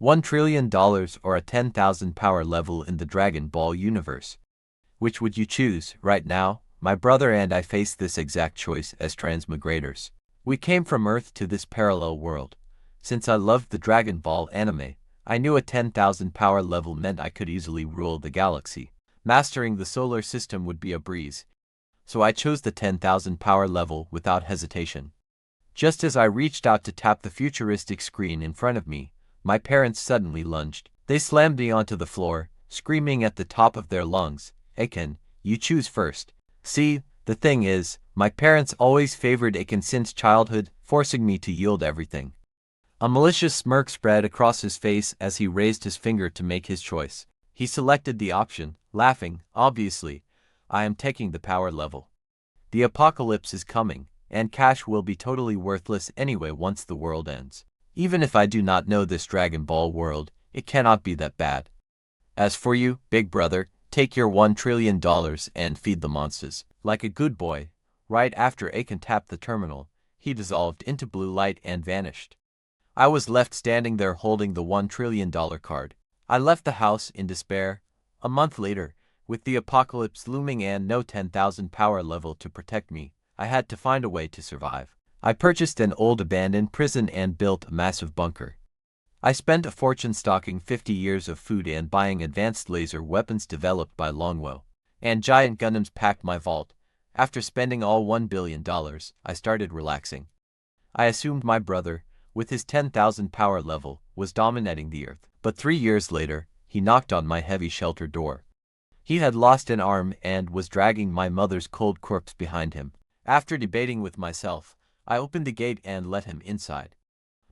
$1 trillion or a 10,000 power level in the Dragon Ball universe. Which would you choose? Right now, my brother and I face this exact choice as transmigrators. We came from Earth to this parallel world. Since I loved the Dragon Ball anime, I knew a 10,000 power level meant I could easily rule the galaxy. Mastering the solar system would be a breeze. So I chose the 10,000 power level without hesitation. Just as I reached out to tap the futuristic screen in front of me, my parents suddenly lunged. They slammed me onto the floor, screaming at the top of their lungs, "Aiken, you choose first." See, the thing is, my parents always favored Aiken since childhood, forcing me to yield everything. A malicious smirk spread across his face as he raised his finger to make his choice. He selected the option, laughing, "Obviously, I am taking the power level. The apocalypse is coming, and cash will be totally worthless anyway once the world ends. Even if I do not know this Dragon Ball world, it cannot be that bad. As for you, big brother, take your $1 trillion and feed the monsters." Like a good boy, right after Aiken tapped the terminal, he dissolved into blue light and vanished. I was left standing there holding the $1 trillion card. I left the house in despair. A month later, with the apocalypse looming and no 10,000 power level to protect me, I had to find a way to survive. I purchased an old abandoned prison and built a massive bunker. I spent a fortune stocking 50 years of food and buying advanced laser weapons developed by Longwell. And giant Gundams packed my vault. After spending all $1 billion, I started relaxing. I assumed my brother, with his 10,000 power level, was dominating the earth. But 3 years later, he knocked on my heavy shelter door. He had lost an arm and was dragging my mother's cold corpse behind him. After debating with myself, I opened the gate and let him inside.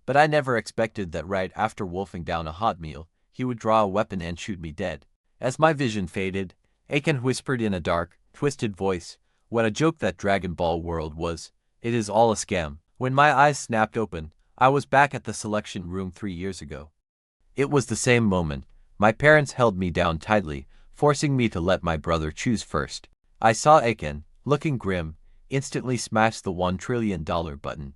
But I never expected that right after wolfing down a hot meal, he would draw a weapon and shoot me dead. As my vision faded, Aiken whispered in a dark, twisted voice, "What a joke that Dragon Ball world was. It is all a scam." When my eyes snapped open, I was back at the selection room 3 years ago. It was the same moment. My parents held me down tightly, forcing me to let my brother choose first. I saw Aiken, looking grim, instantly smash the $1 trillion button.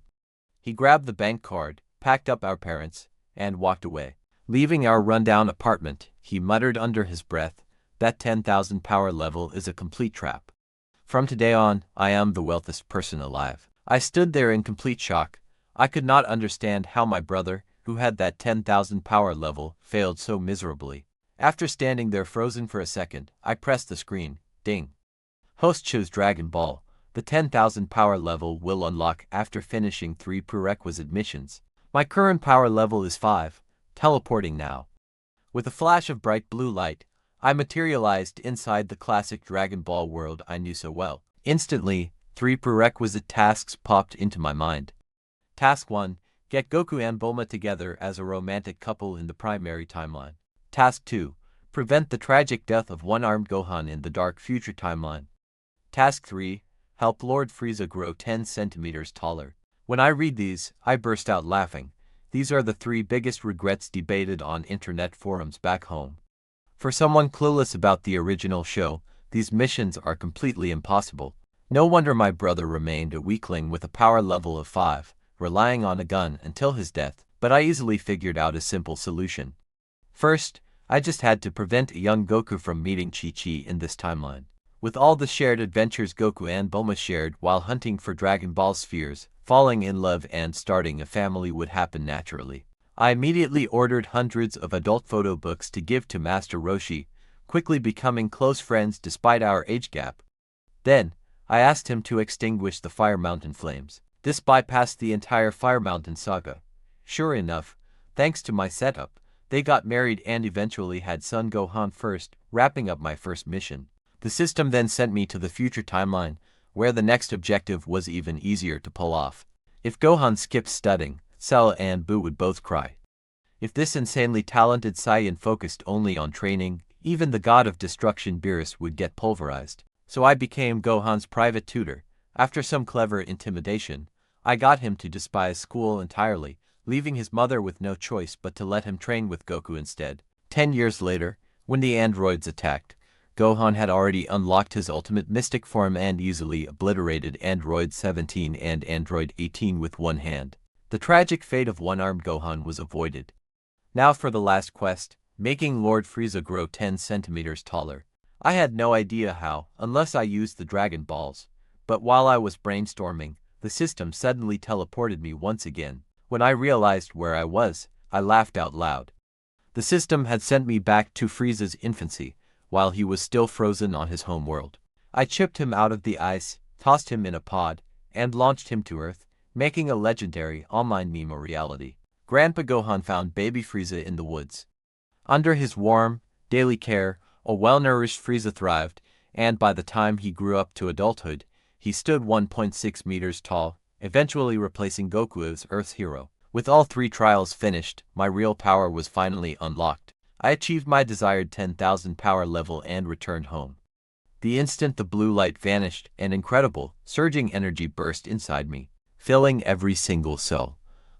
He grabbed the bank card, packed up our parents, and walked away. Leaving our rundown apartment, he muttered under his breath, "That 10,000 power level is a complete trap. From today on, I am the wealthiest person alive." I stood there in complete shock. I could not understand how my brother, who had that 10,000 power level, failed so miserably. After standing there frozen for a second, I pressed the screen. Ding. Host chose Dragon Ball. The 10,000 power level will unlock after finishing 3 prerequisite missions. My current power level is 5. Teleporting now. With a flash of bright blue light, I materialized inside the classic Dragon Ball world I knew so well. Instantly, 3 prerequisite tasks popped into my mind. Task 1. Get Goku and Bulma together as a romantic couple in the primary timeline. Task 2. Prevent the tragic death of one-armed Gohan in the dark future timeline. Task 3. Help Lord Frieza grow 10 centimeters taller. When I read these, I burst out laughing. These are the 3 biggest regrets debated on internet forums back home. For someone clueless about the original show, these missions are completely impossible. No wonder my brother remained a weakling with a power level of 5, relying on a gun until his death, but I easily figured out a simple solution. First, I just had to prevent a young Goku from meeting Chi-Chi in this timeline. With all the shared adventures Goku and Bulma shared while hunting for Dragon Ball spheres, falling in love and starting a family would happen naturally. I immediately ordered hundreds of adult photo books to give to Master Roshi, quickly becoming close friends despite our age gap. Then, I asked him to extinguish the Fire Mountain flames. This bypassed the entire Fire Mountain saga. Sure enough, thanks to my setup, they got married and eventually had son Gohan first, wrapping up my first mission. The system then sent me to the future timeline, where the next objective was even easier to pull off. If Gohan skipped studying, Cell and Boo would both cry. If this insanely talented Saiyan focused only on training, even the god of destruction Beerus would get pulverized. So I became Gohan's private tutor. After some clever intimidation, I got him to despise school entirely, leaving his mother with no choice but to let him train with Goku instead. 10 years later, when the androids attacked, Gohan had already unlocked his ultimate mystic form and easily obliterated Android 17 and Android 18 with one hand. The tragic fate of one-armed Gohan was avoided. Now for the last quest, making Lord Frieza grow 10 centimeters taller. I had no idea how, unless I used the Dragon Balls. But while I was brainstorming, the system suddenly teleported me once again. When I realized where I was, I laughed out loud. The system had sent me back to Frieza's infancy, while he was still frozen on his home world. I chipped him out of the ice, tossed him in a pod, and launched him to Earth, making a legendary online meme a reality. Grandpa Gohan found baby Frieza in the woods. Under his warm, daily care, a well-nourished Frieza thrived, and by the time he grew up to adulthood, he stood 1.6 meters tall, eventually replacing Goku as Earth's hero. With all 3 trials finished, my real power was finally unlocked. I achieved my desired 10,000 power level and returned home. The instant the blue light vanished, an incredible, surging energy burst inside me, filling every single cell.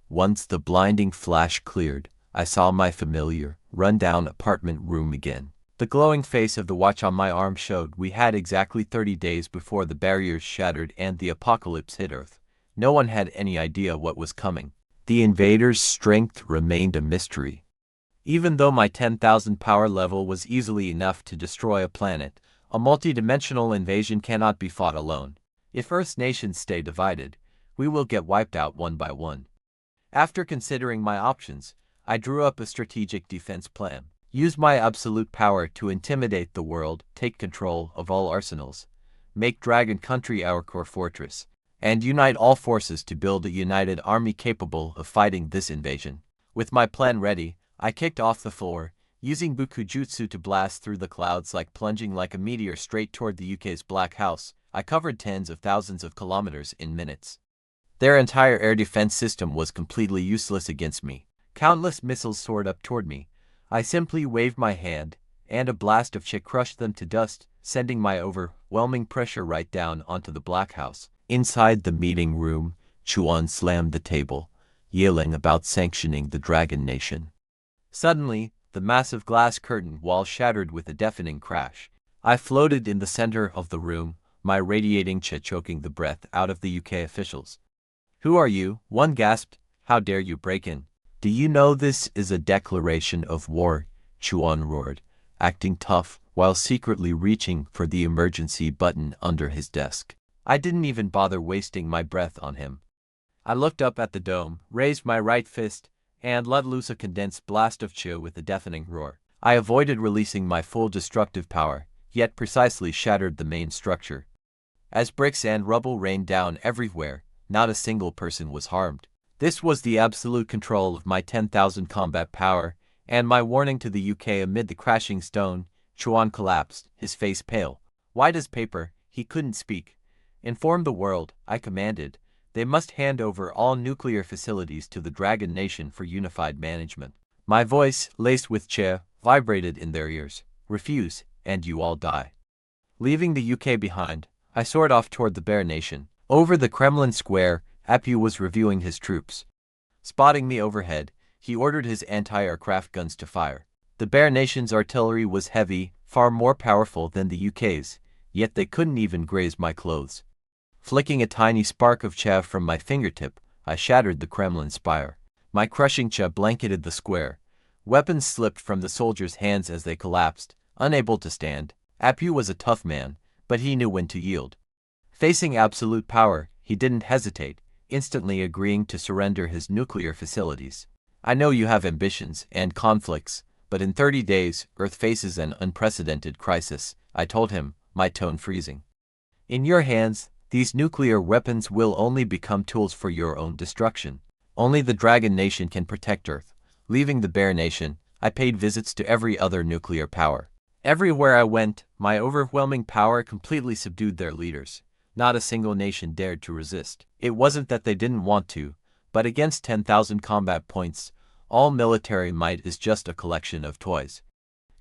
Once the blinding flash cleared, I saw my familiar, run-down apartment room again. The glowing face of the watch on my arm showed we had exactly 30 days before the barriers shattered and the apocalypse hit Earth. No one had any idea what was coming. The invaders' strength remained a mystery. Even though my 10,000 power level was easily enough to destroy a planet, a multi-dimensional invasion cannot be fought alone. If Earth's nations stay divided, we will get wiped out one by one. After considering my options, I drew up a strategic defense plan. Use my absolute power to intimidate the world, take control of all arsenals, make Dragon Country our core fortress, and unite all forces to build a united army capable of fighting this invasion. With my plan ready, I kicked off the floor, using Bukujutsu to blast through the clouds like plunging like a meteor straight toward the UK's Black House. I covered tens of thousands of kilometers in minutes. Their entire air defense system was completely useless against me. Countless missiles soared up toward me. I simply waved my hand, and a blast of chi crushed them to dust, sending my overwhelming pressure right down onto the Black House. Inside the meeting room, Chuan slammed the table, yelling about sanctioning the Dragon Nation. Suddenly, the massive glass curtain wall shattered with a deafening crash. I floated in the center of the room, my radiating chi choking the breath out of the UK officials. "Who are you?" one gasped. "How dare you break in?" "Do you know this is a declaration of war?" Chuan roared, acting tough while secretly reaching for the emergency button under his desk. I didn't even bother wasting my breath on him. I looked up at the dome, raised my right fist, and let loose a condensed blast of chi with a deafening roar. I avoided releasing my full destructive power, yet precisely shattered the main structure. As bricks and rubble rained down everywhere, not a single person was harmed. This was the absolute control of my 10,000 combat power, and my warning to the UK amid the crashing stone. Chuan collapsed, his face pale, white as paper. He couldn't speak. "Inform the world," I commanded. "They must hand over all nuclear facilities to the Dragon Nation for unified management." My voice, laced with chi, vibrated in their ears. "Refuse, and you all die." Leaving the UK behind, I soared off toward the Bear Nation. Over the Kremlin Square, Apu was reviewing his troops. Spotting me overhead, he ordered his anti-aircraft guns to fire. The Bear Nation's artillery was heavy, far more powerful than the UK's, yet they couldn't even graze my clothes. Flicking a tiny spark of chi from my fingertip, I shattered the Kremlin spire. My crushing chi blanketed the square. Weapons slipped from the soldiers' hands as they collapsed, unable to stand. Apu was a tough man, but he knew when to yield. Facing absolute power, he didn't hesitate, instantly agreeing to surrender his nuclear facilities. "I know you have ambitions and conflicts, but in 30 days, Earth faces an unprecedented crisis," I told him, my tone freezing. "In your hands, these nuclear weapons will only become tools for your own destruction. Only the Dragon Nation can protect Earth." Leaving the Bear Nation, I paid visits to every other nuclear power. Everywhere I went, my overwhelming power completely subdued their leaders. Not a single nation dared to resist. It wasn't that they didn't want to, but against 10,000 combat points, all military might is just a collection of toys.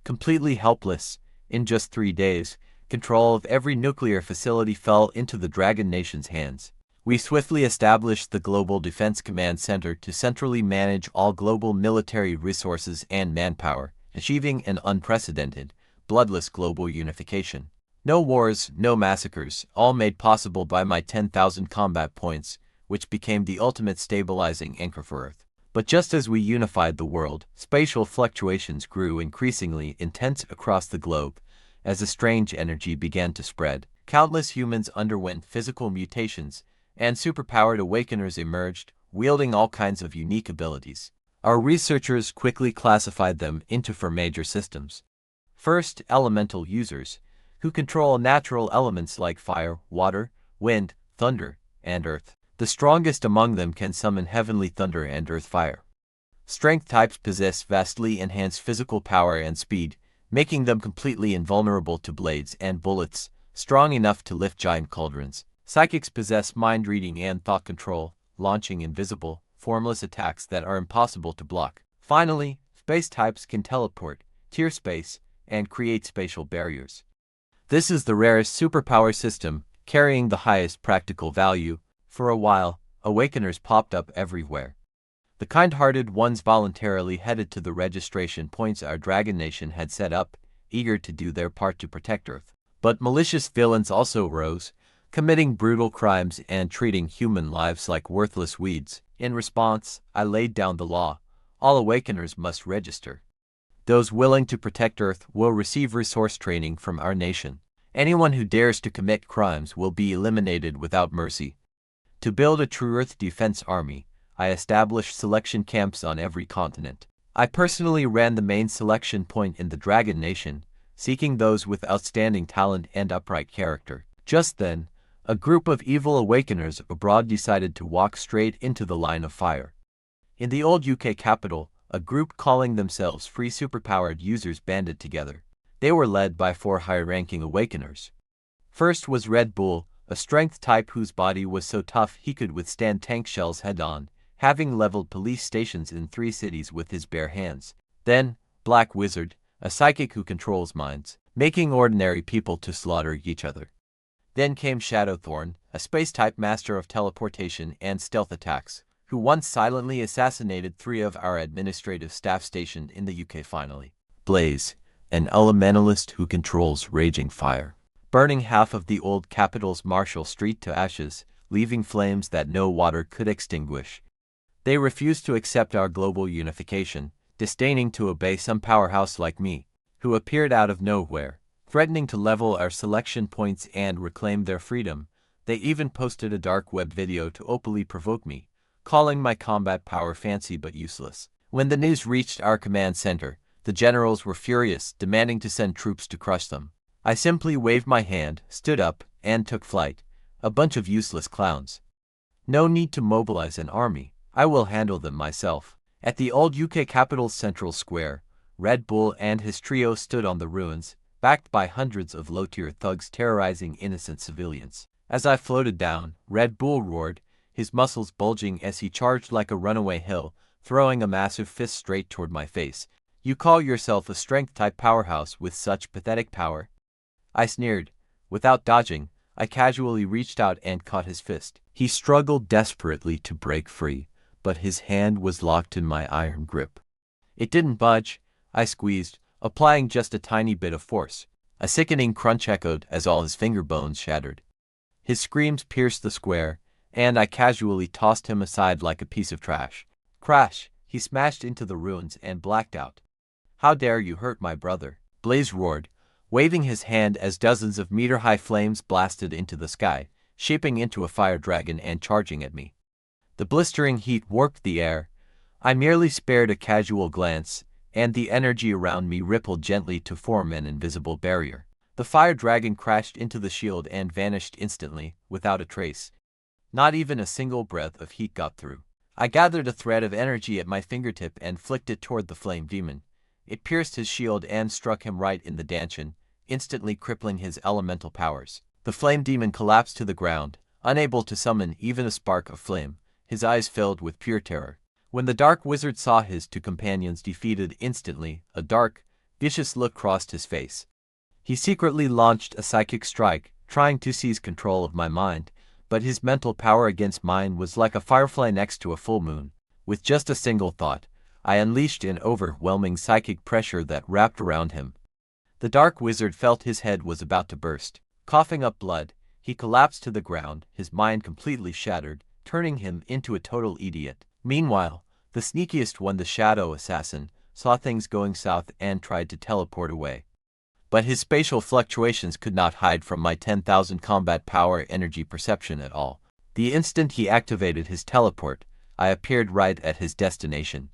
Completely helpless, in just 3 days, control of every nuclear facility fell into the Dragon Nation's hands. We swiftly established the Global Defense Command Center to centrally manage all global military resources and manpower, achieving an unprecedented, bloodless global unification. No wars, no massacres, all made possible by my 10,000 combat points, which became the ultimate stabilizing anchor for Earth. But just as we unified the world, spatial fluctuations grew increasingly intense across the globe. As a strange energy began to spread, countless humans underwent physical mutations, and superpowered awakeners emerged, wielding all kinds of unique abilities. Our researchers quickly classified them into four major systems. First, elemental users, who control natural elements like fire, water, wind, thunder, and earth. The strongest among them can summon heavenly thunder and earth fire. Strength types possess vastly enhanced physical power and speed, making them completely invulnerable to blades and bullets, strong enough to lift giant cauldrons. Psychics possess mind reading and thought control, launching invisible, formless attacks that are impossible to block. Finally, space types can teleport, tear space, and create spatial barriers. This is the rarest superpower system, carrying the highest practical value. For a while, awakeners popped up everywhere. The kind-hearted ones voluntarily headed to the registration points our Dragon Nation had set up, eager to do their part to protect Earth. But malicious villains also rose, committing brutal crimes and treating human lives like worthless weeds. In response, I laid down the law: all awakeners must register. Those willing to protect Earth will receive resource training from our nation. Anyone who dares to commit crimes will be eliminated without mercy. To build a true Earth defense army, I established selection camps on every continent. I personally ran the main selection point in the Dragon Nation, seeking those with outstanding talent and upright character. Just then, a group of evil awakeners abroad decided to walk straight into the line of fire. In the old UK capital, a group calling themselves Free Superpowered Users banded together. They were led by four high-ranking awakeners. First was Red Bull, a strength type whose body was so tough he could withstand tank shells head-on, having leveled police stations in 3 cities with his bare hands. Then, Black Wizard, a psychic who controls minds, making ordinary people to slaughter each other. Then came Shadowthorn, a space-type master of teleportation and stealth attacks, who once silently assassinated 3 of our administrative staff stationed in the UK. Finally, Blaze, an elementalist who controls raging fire, burning half of the old capital's Marshall Street to ashes, leaving flames that no water could extinguish. They refused to accept our global unification, disdaining to obey some powerhouse like me, who appeared out of nowhere, threatening to level our selection points and reclaim their freedom. They even posted a dark web video to openly provoke me, calling my combat power fancy but useless. When the news reached our command center, the generals were furious, demanding to send troops to crush them. I simply waved my hand, stood up, and took flight. A bunch of useless clowns. No need to mobilize an army. I will handle them myself. At the old UK capital's central square, Red Bull and his trio stood on the ruins, backed by hundreds of low-tier thugs terrorizing innocent civilians. As I floated down, Red Bull roared, his muscles bulging as he charged like a runaway hill, throwing a massive fist straight toward my face. "You call yourself a strength-type powerhouse with such pathetic power?" I sneered. Without dodging, I casually reached out and caught his fist. He struggled desperately to break free, but his hand was locked in my iron grip. It didn't budge. I squeezed, applying just a tiny bit of force. A sickening crunch echoed as all his finger bones shattered. His screams pierced the square, and I casually tossed him aside like a piece of trash. Crash! He smashed into the ruins and blacked out. "How dare you hurt my brother?" Blaze roared, waving his hand as dozens of meter-high flames blasted into the sky, shaping into a fire dragon and charging at me. The blistering heat warped the air. I merely spared a casual glance, and the energy around me rippled gently to form an invisible barrier. The fire dragon crashed into the shield and vanished instantly, without a trace. Not even a single breath of heat got through. I gathered a thread of energy at my fingertip and flicked it toward the flame demon. It pierced his shield and struck him right in the dantian, instantly crippling his elemental powers. The flame demon collapsed to the ground, unable to summon even a spark of flame, his eyes filled with pure terror. When the dark wizard saw his 2 companions defeated instantly, a dark, vicious look crossed his face. He secretly launched a psychic strike, trying to seize control of my mind, but his mental power against mine was like a firefly next to a full moon. With just a single thought, I unleashed an overwhelming psychic pressure that wrapped around him. The dark wizard felt his head was about to burst. Coughing up blood, he collapsed to the ground, his mind completely shattered, turning him into a total idiot. Meanwhile, The sneakiest one, the shadow assassin, saw things going south and tried to teleport away. But his spatial fluctuations could not hide from my 10,000 combat power energy perception at all. The instant he activated his teleport, I appeared right at his destination.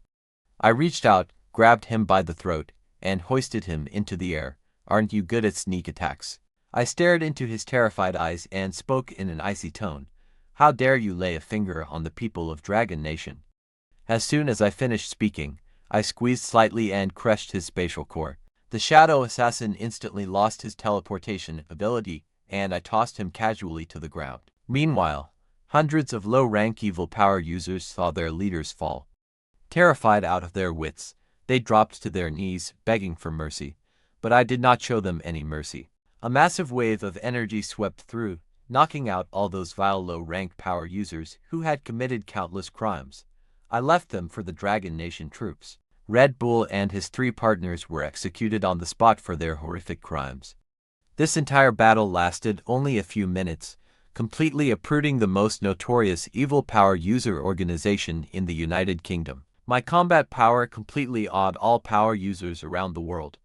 I reached out, grabbed him by the throat, and hoisted him into the air. Aren't you good at sneak attacks? I stared into his terrified eyes and spoke in an icy tone. How dare you lay a finger on the people of Dragon Nation? As soon as I finished speaking, I squeezed slightly and crushed his spatial core. The shadow assassin instantly lost his teleportation ability, and I tossed him casually to the ground. Meanwhile, hundreds of low-rank evil power users saw their leaders fall. Terrified out of their wits, they dropped to their knees, begging for mercy. But I did not show them any mercy. A massive wave of energy swept through, knocking out all those vile low-rank power users who had committed countless crimes. I left them for the Dragon Nation troops. Red Bull and his 3 partners were executed on the spot for their horrific crimes. This entire battle lasted only a few minutes, completely uprooting the most notorious evil power user organization in the United Kingdom. My combat power completely awed all power users around the world.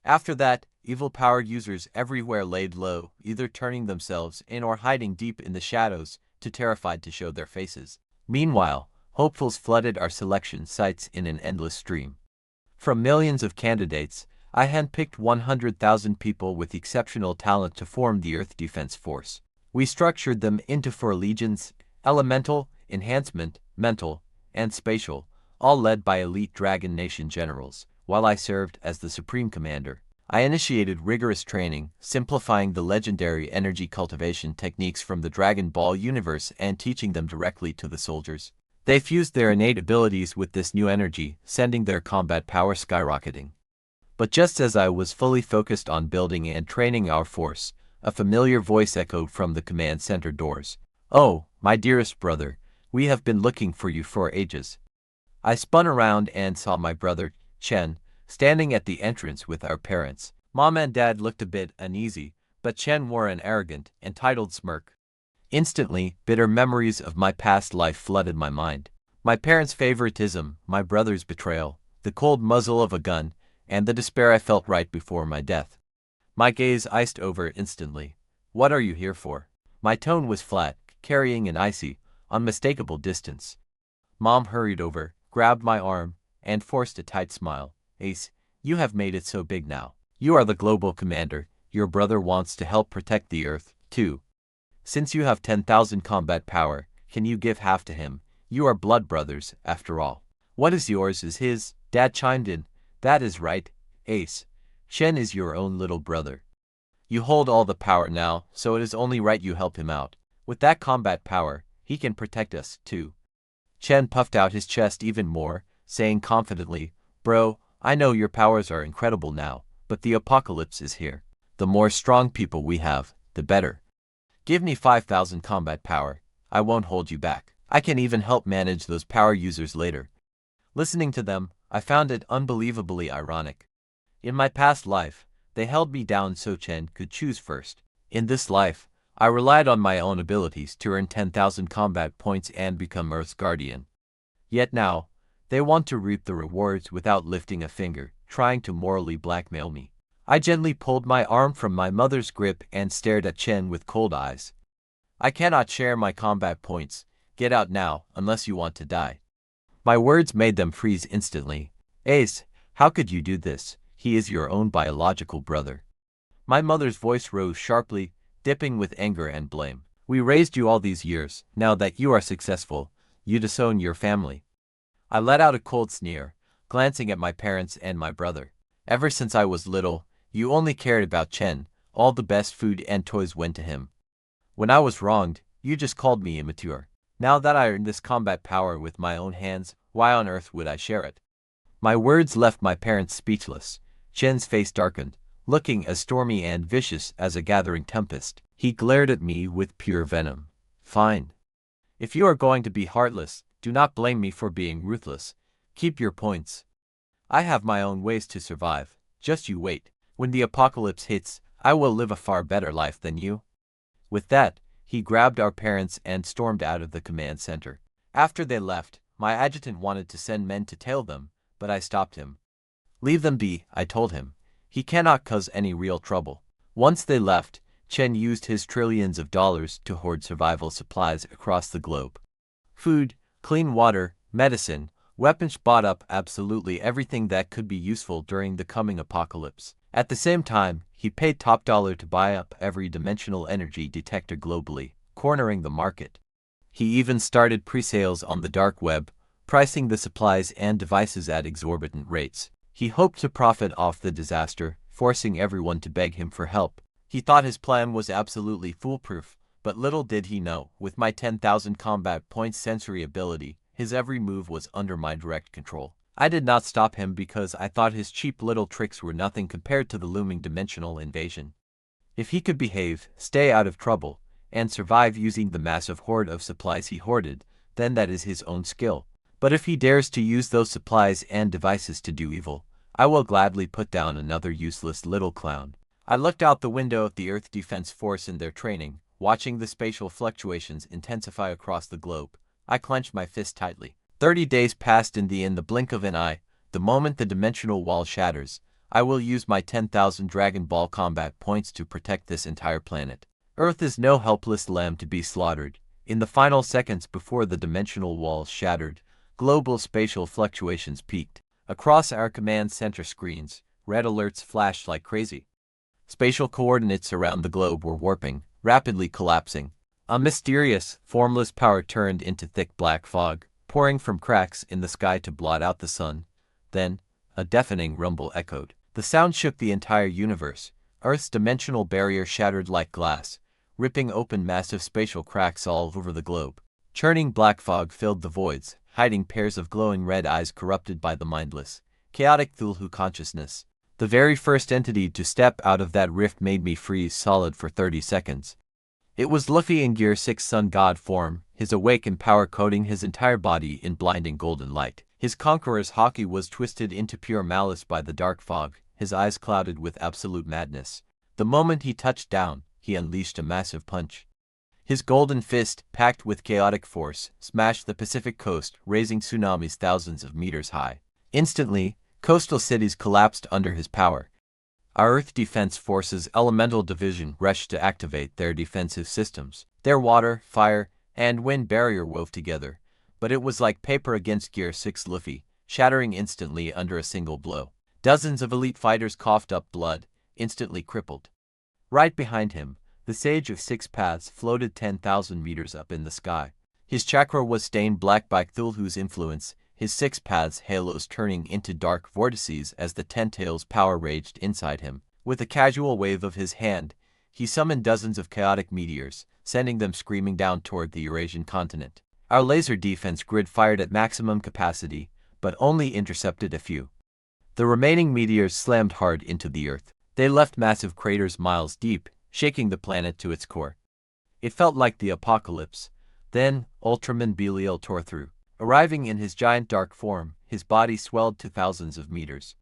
After that, evil power users everywhere laid low, either turning themselves in or hiding deep in the shadows, too terrified to show their faces. Meanwhile, hopefuls flooded our selection sites in an endless stream. From millions of candidates, I handpicked 100,000 people with exceptional talent to form the Earth Defense Force. We structured them into 4 legions: elemental, enhancement, mental, and spatial, all led by elite Dragon Nation generals. While I served as the Supreme Commander, I initiated rigorous training, simplifying the legendary energy cultivation techniques from the Dragon Ball universe and teaching them directly to the soldiers. They fused their innate abilities with this new energy, sending their combat power skyrocketing. But just as I was fully focused on building and training our force, a familiar voice echoed from the command center doors. "Oh, my dearest brother, we have been looking for you for ages." I spun around and saw my brother, Chen, standing at the entrance with our parents. Mom and Dad looked a bit uneasy, but Chen wore an arrogant, entitled smirk. Instantly, bitter memories of my past life flooded my mind. My parents' favoritism, my brother's betrayal, the cold muzzle of a gun, and the despair I felt right before my death. My gaze iced over instantly. "What are you here for?" My tone was flat, carrying an icy, unmistakable distance. Mom hurried over, grabbed my arm, and forced a tight smile. "Ace, you have made it so big now. You are the global commander. Your brother wants to help protect the Earth, too. Since you have 10,000 combat power, can you give half to him? You are blood brothers, after all." "What is yours is his," Dad chimed in. "That is right, Ace. Shen is your own little brother. You hold all the power now, so it is only right you help him out. With that combat power, he can protect us, too." Chen puffed out his chest even more, saying confidently, "Bro, I know your powers are incredible now, but the apocalypse is here. The more strong people we have, the better. Give me 5,000 combat power. I won't hold you back. I can even help manage those power users later." Listening to them, I found it unbelievably ironic. In my past life, they held me down so Chen could choose first. In this life, I relied on my own abilities to earn 10,000 combat points and become Earth's guardian. Yet now, they want to reap the rewards without lifting a finger, trying to morally blackmail me. I gently pulled my arm from my mother's grip and stared at Chen with cold eyes. "I cannot share my combat points. Get out now, unless you want to die." My words made them freeze instantly. "Ace, how could you do this? He is your own biological brother." My mother's voice rose sharply, dipping with anger and blame. "We raised you all these years. Now that you are successful, you disown your family." I let out a cold sneer, glancing at my parents and my brother. "Ever since I was little, you only cared about Chen. All the best food and toys went to him. When I was wronged, you just called me immature. Now that I earned this combat power with my own hands, why on earth would I share it?" My words left my parents speechless. Chen's face darkened, looking as stormy and vicious as a gathering tempest. He glared at me with pure venom. "Fine. If you are going to be heartless, do not blame me for being ruthless. Keep your points. I have my own ways to survive. Just you wait. When the apocalypse hits, I will live a far better life than you." With that, he grabbed our parents and stormed out of the command center. After they left, My adjutant wanted to send men to tail them, but I stopped him. Leave them be, I told him. He cannot cause any real trouble. Once they left, Chen used his trillions of dollars to hoard survival supplies across the globe. Food, clean water, medicine, weapons, bought up absolutely everything that could be useful during the coming apocalypse. At the same time, he paid top dollar to buy up every dimensional energy detector globally, cornering the market. He even started pre-sales on the dark web, pricing the supplies and devices at exorbitant rates. He hoped to profit off the disaster, forcing everyone to beg him for help. He thought his plan was absolutely foolproof, but little did he know, with my 10,000 combat points sensory ability, his every move was under my direct control. I did not stop him because I thought his cheap little tricks were nothing compared to the looming dimensional invasion. If he could behave, stay out of trouble, and survive using the massive hoard of supplies he hoarded, then that is his own skill. But if he dares to use those supplies and devices to do evil, I will gladly put down another useless little clown. I looked out the window at the Earth Defense Force in their training, watching the spatial fluctuations intensify across the globe. I clenched my fist tightly. 30 days passed in the blink of an eye. The moment the dimensional wall shatters, I will use my 10,000 Dragon Ball combat points to protect this entire planet. Earth is no helpless lamb to be slaughtered. In the final seconds before the dimensional wall shattered, global spatial fluctuations peaked. Across our command center screens, red alerts flashed like crazy. Spatial coordinates around the globe were warping, rapidly collapsing. A mysterious, formless power turned into thick black fog, pouring from cracks in the sky to blot out the sun. Then, a deafening rumble echoed. The sound shook the entire universe. Earth's dimensional barrier shattered like glass, ripping open massive spatial cracks all over the globe. Churning black fog filled the voids, hiding pairs of glowing red eyes corrupted by the mindless, chaotic Thulhu consciousness. The very first entity to step out of that rift made me freeze solid for 30 seconds. It was Luffy in Gear 6 Sun God form, his awakened power coating his entire body in blinding golden light. His conqueror's haki was twisted into pure malice by the dark fog, his eyes clouded with absolute madness. The moment he touched down, he unleashed a massive punch. His golden fist, packed with chaotic force, smashed the Pacific coast, raising tsunamis thousands of meters high. Instantly, coastal cities collapsed under his power. Our Earth Defense Force's Elemental Division rushed to activate their defensive systems. Their water, fire, and wind barrier wove together, but it was like paper against Gear 6 Luffy, shattering instantly under a single blow. Dozens of elite fighters coughed up blood, instantly crippled. Right behind him, the Sage of Six Paths floated 10,000 meters up in the sky. His chakra was stained black by Cthulhu's influence, his six paths halos turning into dark vortices as the Ten-Tails power raged inside him. With a casual wave of his hand, he summoned dozens of chaotic meteors, sending them screaming down toward the Eurasian continent. Our laser defense grid fired at maximum capacity, but only intercepted a few. The remaining meteors slammed hard into the Earth. They left massive craters miles deep, shaking the planet to its core. It felt like the apocalypse. Then, Ultraman Belial tore through. Arriving in his giant dark form, his body swelled to thousands of meters.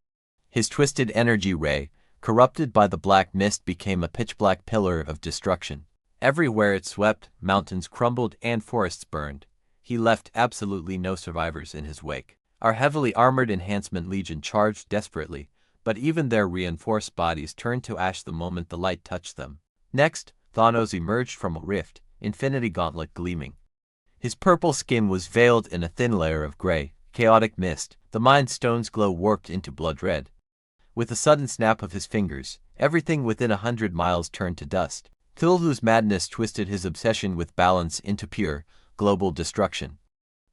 His twisted energy ray, corrupted by the black mist, became a pitch-black pillar of destruction. Everywhere it swept, mountains crumbled and forests burned. He left absolutely no survivors in his wake. Our heavily armored Enhancement Legion charged desperately, but even their reinforced bodies turned to ash the moment the light touched them. Next, Thanos emerged from a rift, Infinity Gauntlet gleaming. His purple skin was veiled in a thin layer of gray, chaotic mist. The Mind Stone's glow warped into blood red. With a sudden snap of his fingers, everything within 100 miles turned to dust. Cthulhu's madness twisted his obsession with balance into pure, global destruction.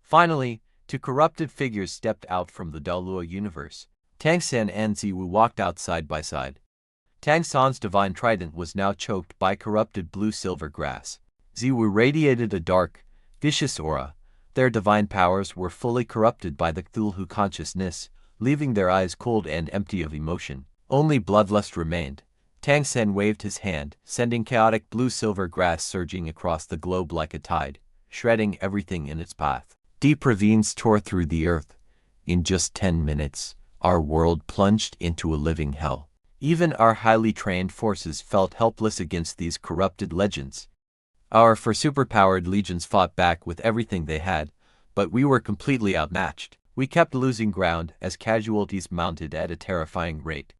Finally, two corrupted figures stepped out from the Dalua universe. Tang San and Ziwu walked out side by side. Tang San's divine trident was now choked by corrupted blue-silver grass. Ziwu radiated a dark, vicious aura. Their divine powers were fully corrupted by the Cthulhu consciousness, leaving their eyes cold and empty of emotion. Only bloodlust remained. Tang Sen waved his hand, sending chaotic blue-silver grass surging across the globe like a tide, shredding everything in its path. Deep ravines tore through the earth. In just 10 minutes, our world plunged into a living hell. Even our highly trained forces felt helpless against these corrupted legends. Our superpowered legions fought back with everything they had, but we were completely outmatched. We kept losing ground as casualties mounted at a terrifying rate.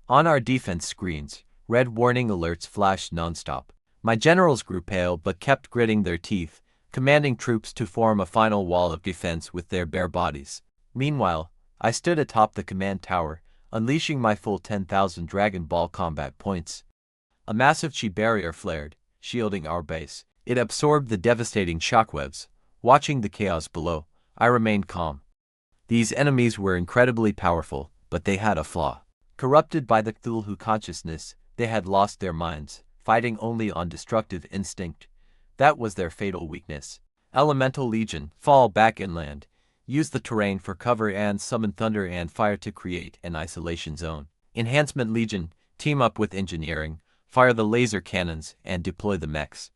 On our defense screens, red warning alerts flashed nonstop. My generals grew pale but kept gritting their teeth, commanding troops to form a final wall of defense with their bare bodies. Meanwhile, I stood atop the command tower, unleashing my full 10,000 Dragon Ball combat points. A massive chi barrier flared, shielding our base. It absorbed the devastating shockwaves. Watching the chaos below, I remained calm. These enemies were incredibly powerful, but they had a flaw. Corrupted by the Cthulhu consciousness, they had lost their minds, fighting only on destructive instinct. That was their fatal weakness. Elemental Legion, fall back inland. Use the terrain for cover and summon thunder and fire to create an isolation zone. Enhancement Legion, team up with engineering, fire the laser cannons, and deploy the mechs.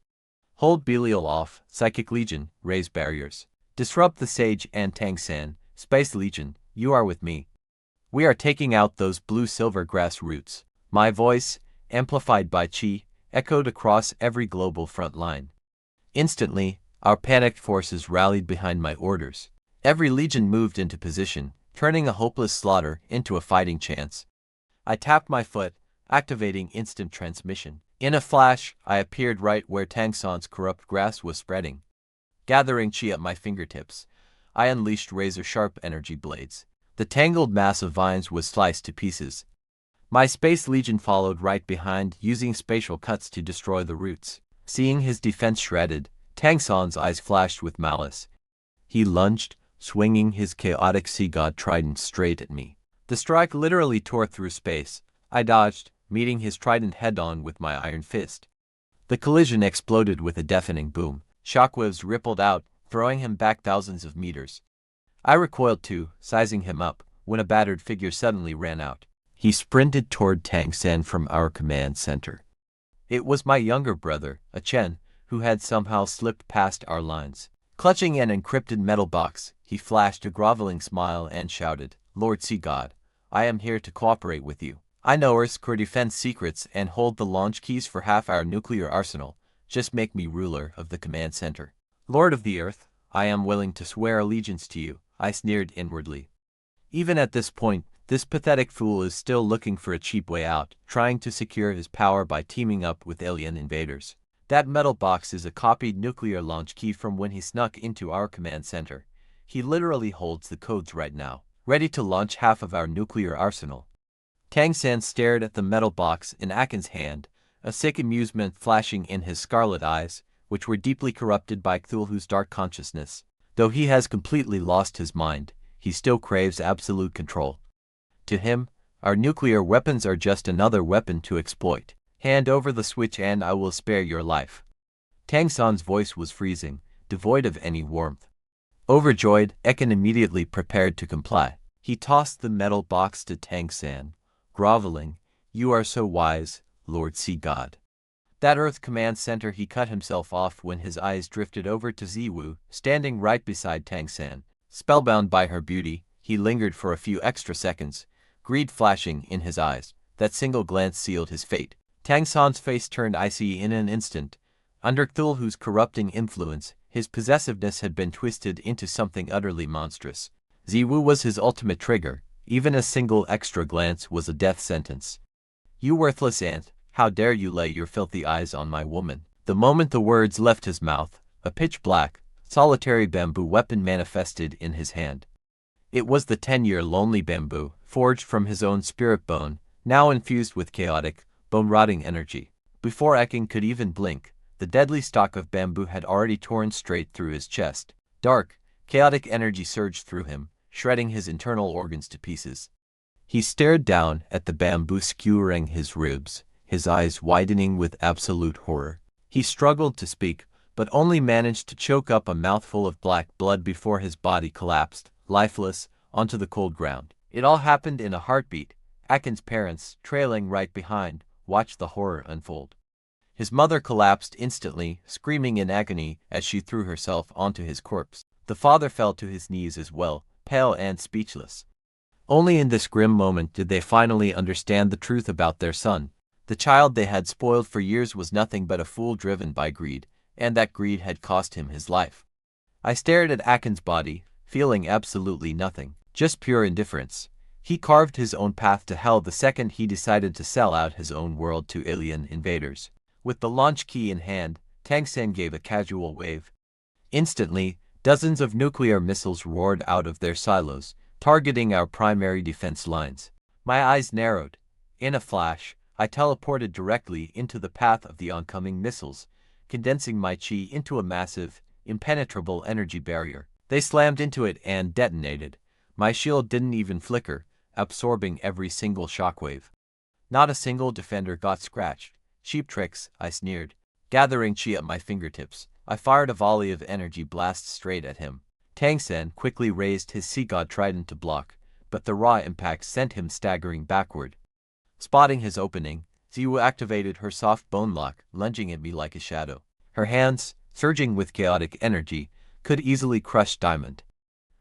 Hold Belial off, Psychic Legion, raise barriers. Disrupt the Sage and Tang San, Space Legion, you are with me. We are taking out those blue-silver grass roots. My voice, amplified by Chi, echoed across every global front line. Instantly, our panicked forces rallied behind my orders. Every legion moved into position, turning a hopeless slaughter into a fighting chance. I tapped my foot, activating instant transmission. In a flash, I appeared right where Tang San's corrupt grass was spreading. Gathering chi at my fingertips, I unleashed razor-sharp energy blades. The tangled mass of vines was sliced to pieces. My Space Legion followed right behind, using spatial cuts to destroy the roots. Seeing his defense shredded, Tang San's eyes flashed with malice. He lunged, swinging his chaotic sea god trident straight at me. The strike literally tore through space. I dodged, meeting his trident head-on with my iron fist. The collision exploded with a deafening boom. Shockwaves rippled out, throwing him back thousands of meters. I recoiled too, sizing him up, when a battered figure suddenly ran out. He sprinted toward Tang San from our command center. It was my younger brother, a Chen, who had somehow slipped past our lines. Clutching an encrypted metal box, he flashed a groveling smile and shouted, "Lord Sea God, I am here to cooperate with you. I know Earth's core defense secrets and hold the launch keys for half our nuclear arsenal. Just make me ruler of the command center. Lord of the Earth, I am willing to swear allegiance to you," I sneered inwardly. Even at this point, this pathetic fool is still looking for a cheap way out, trying to secure his power by teaming up with alien invaders. That metal box is a copied nuclear launch key from when he snuck into our command center. He literally holds the codes right now, ready to launch half of our nuclear arsenal. Tang San stared at the metal box in Akin's hand, a sick amusement flashing in his scarlet eyes, which were deeply corrupted by Cthulhu's dark consciousness. Though he has completely lost his mind, he still craves absolute control. To him, our nuclear weapons are just another weapon to exploit. Hand over the switch and I will spare your life. Tang San's voice was freezing, devoid of any warmth. Overjoyed, Akin immediately prepared to comply. He tossed the metal box to Tang San, groveling, "You are so wise, Lord Sea God." That Earth command center he cut himself off when his eyes drifted over to Ziwu, standing right beside Tang San. Spellbound by her beauty, he lingered for a few extra seconds, greed flashing in his eyes. That single glance sealed his fate. Tang San's face turned icy in an instant. Under Cthulhu's corrupting influence, his possessiveness had been twisted into something utterly monstrous. Ziwu was his ultimate trigger. Even a single extra glance was a death sentence. "You worthless ant, how dare you lay your filthy eyes on my woman?" The moment the words left his mouth, a pitch-black, solitary bamboo weapon manifested in his hand. It was the 10-year lonely bamboo, forged from his own spirit bone, now infused with chaotic, bone-rotting energy. Before Akin could even blink, the deadly stalk of bamboo had already torn straight through his chest. Dark, chaotic energy surged through him, shredding his internal organs to pieces. He stared down at the bamboo skewering his ribs, his eyes widening with absolute horror. He struggled to speak, but only managed to choke up a mouthful of black blood before his body collapsed, lifeless, onto the cold ground. It all happened in a heartbeat. Akin's parents, trailing right behind, watched the horror unfold. His mother collapsed instantly, screaming in agony as she threw herself onto his corpse. The father fell to his knees as well, pale and speechless. Only in this grim moment did they finally understand the truth about their son. The child they had spoiled for years was nothing but a fool driven by greed, and that greed had cost him his life. I stared at Akin's body, feeling absolutely nothing, just pure indifference. He carved his own path to hell the second he decided to sell out his own world to alien invaders. With the launch key in hand, Tang Sen gave a casual wave. Instantly, dozens of nuclear missiles roared out of their silos, targeting our primary defense lines. My eyes narrowed. In a flash, I teleported directly into the path of the oncoming missiles, condensing my chi into a massive, impenetrable energy barrier. They slammed into it and detonated. My shield didn't even flicker, absorbing every single shockwave. Not a single defender got scratched. Cheap tricks, I sneered. Gathering chi at my fingertips, I fired a volley of energy blasts straight at him. Tang Sen quickly raised his sea god trident to block, but the raw impact sent him staggering backward. Spotting his opening, Ziwu activated her soft bone lock, lunging at me like a shadow. Her hands, surging with chaotic energy, could easily crush Diamond.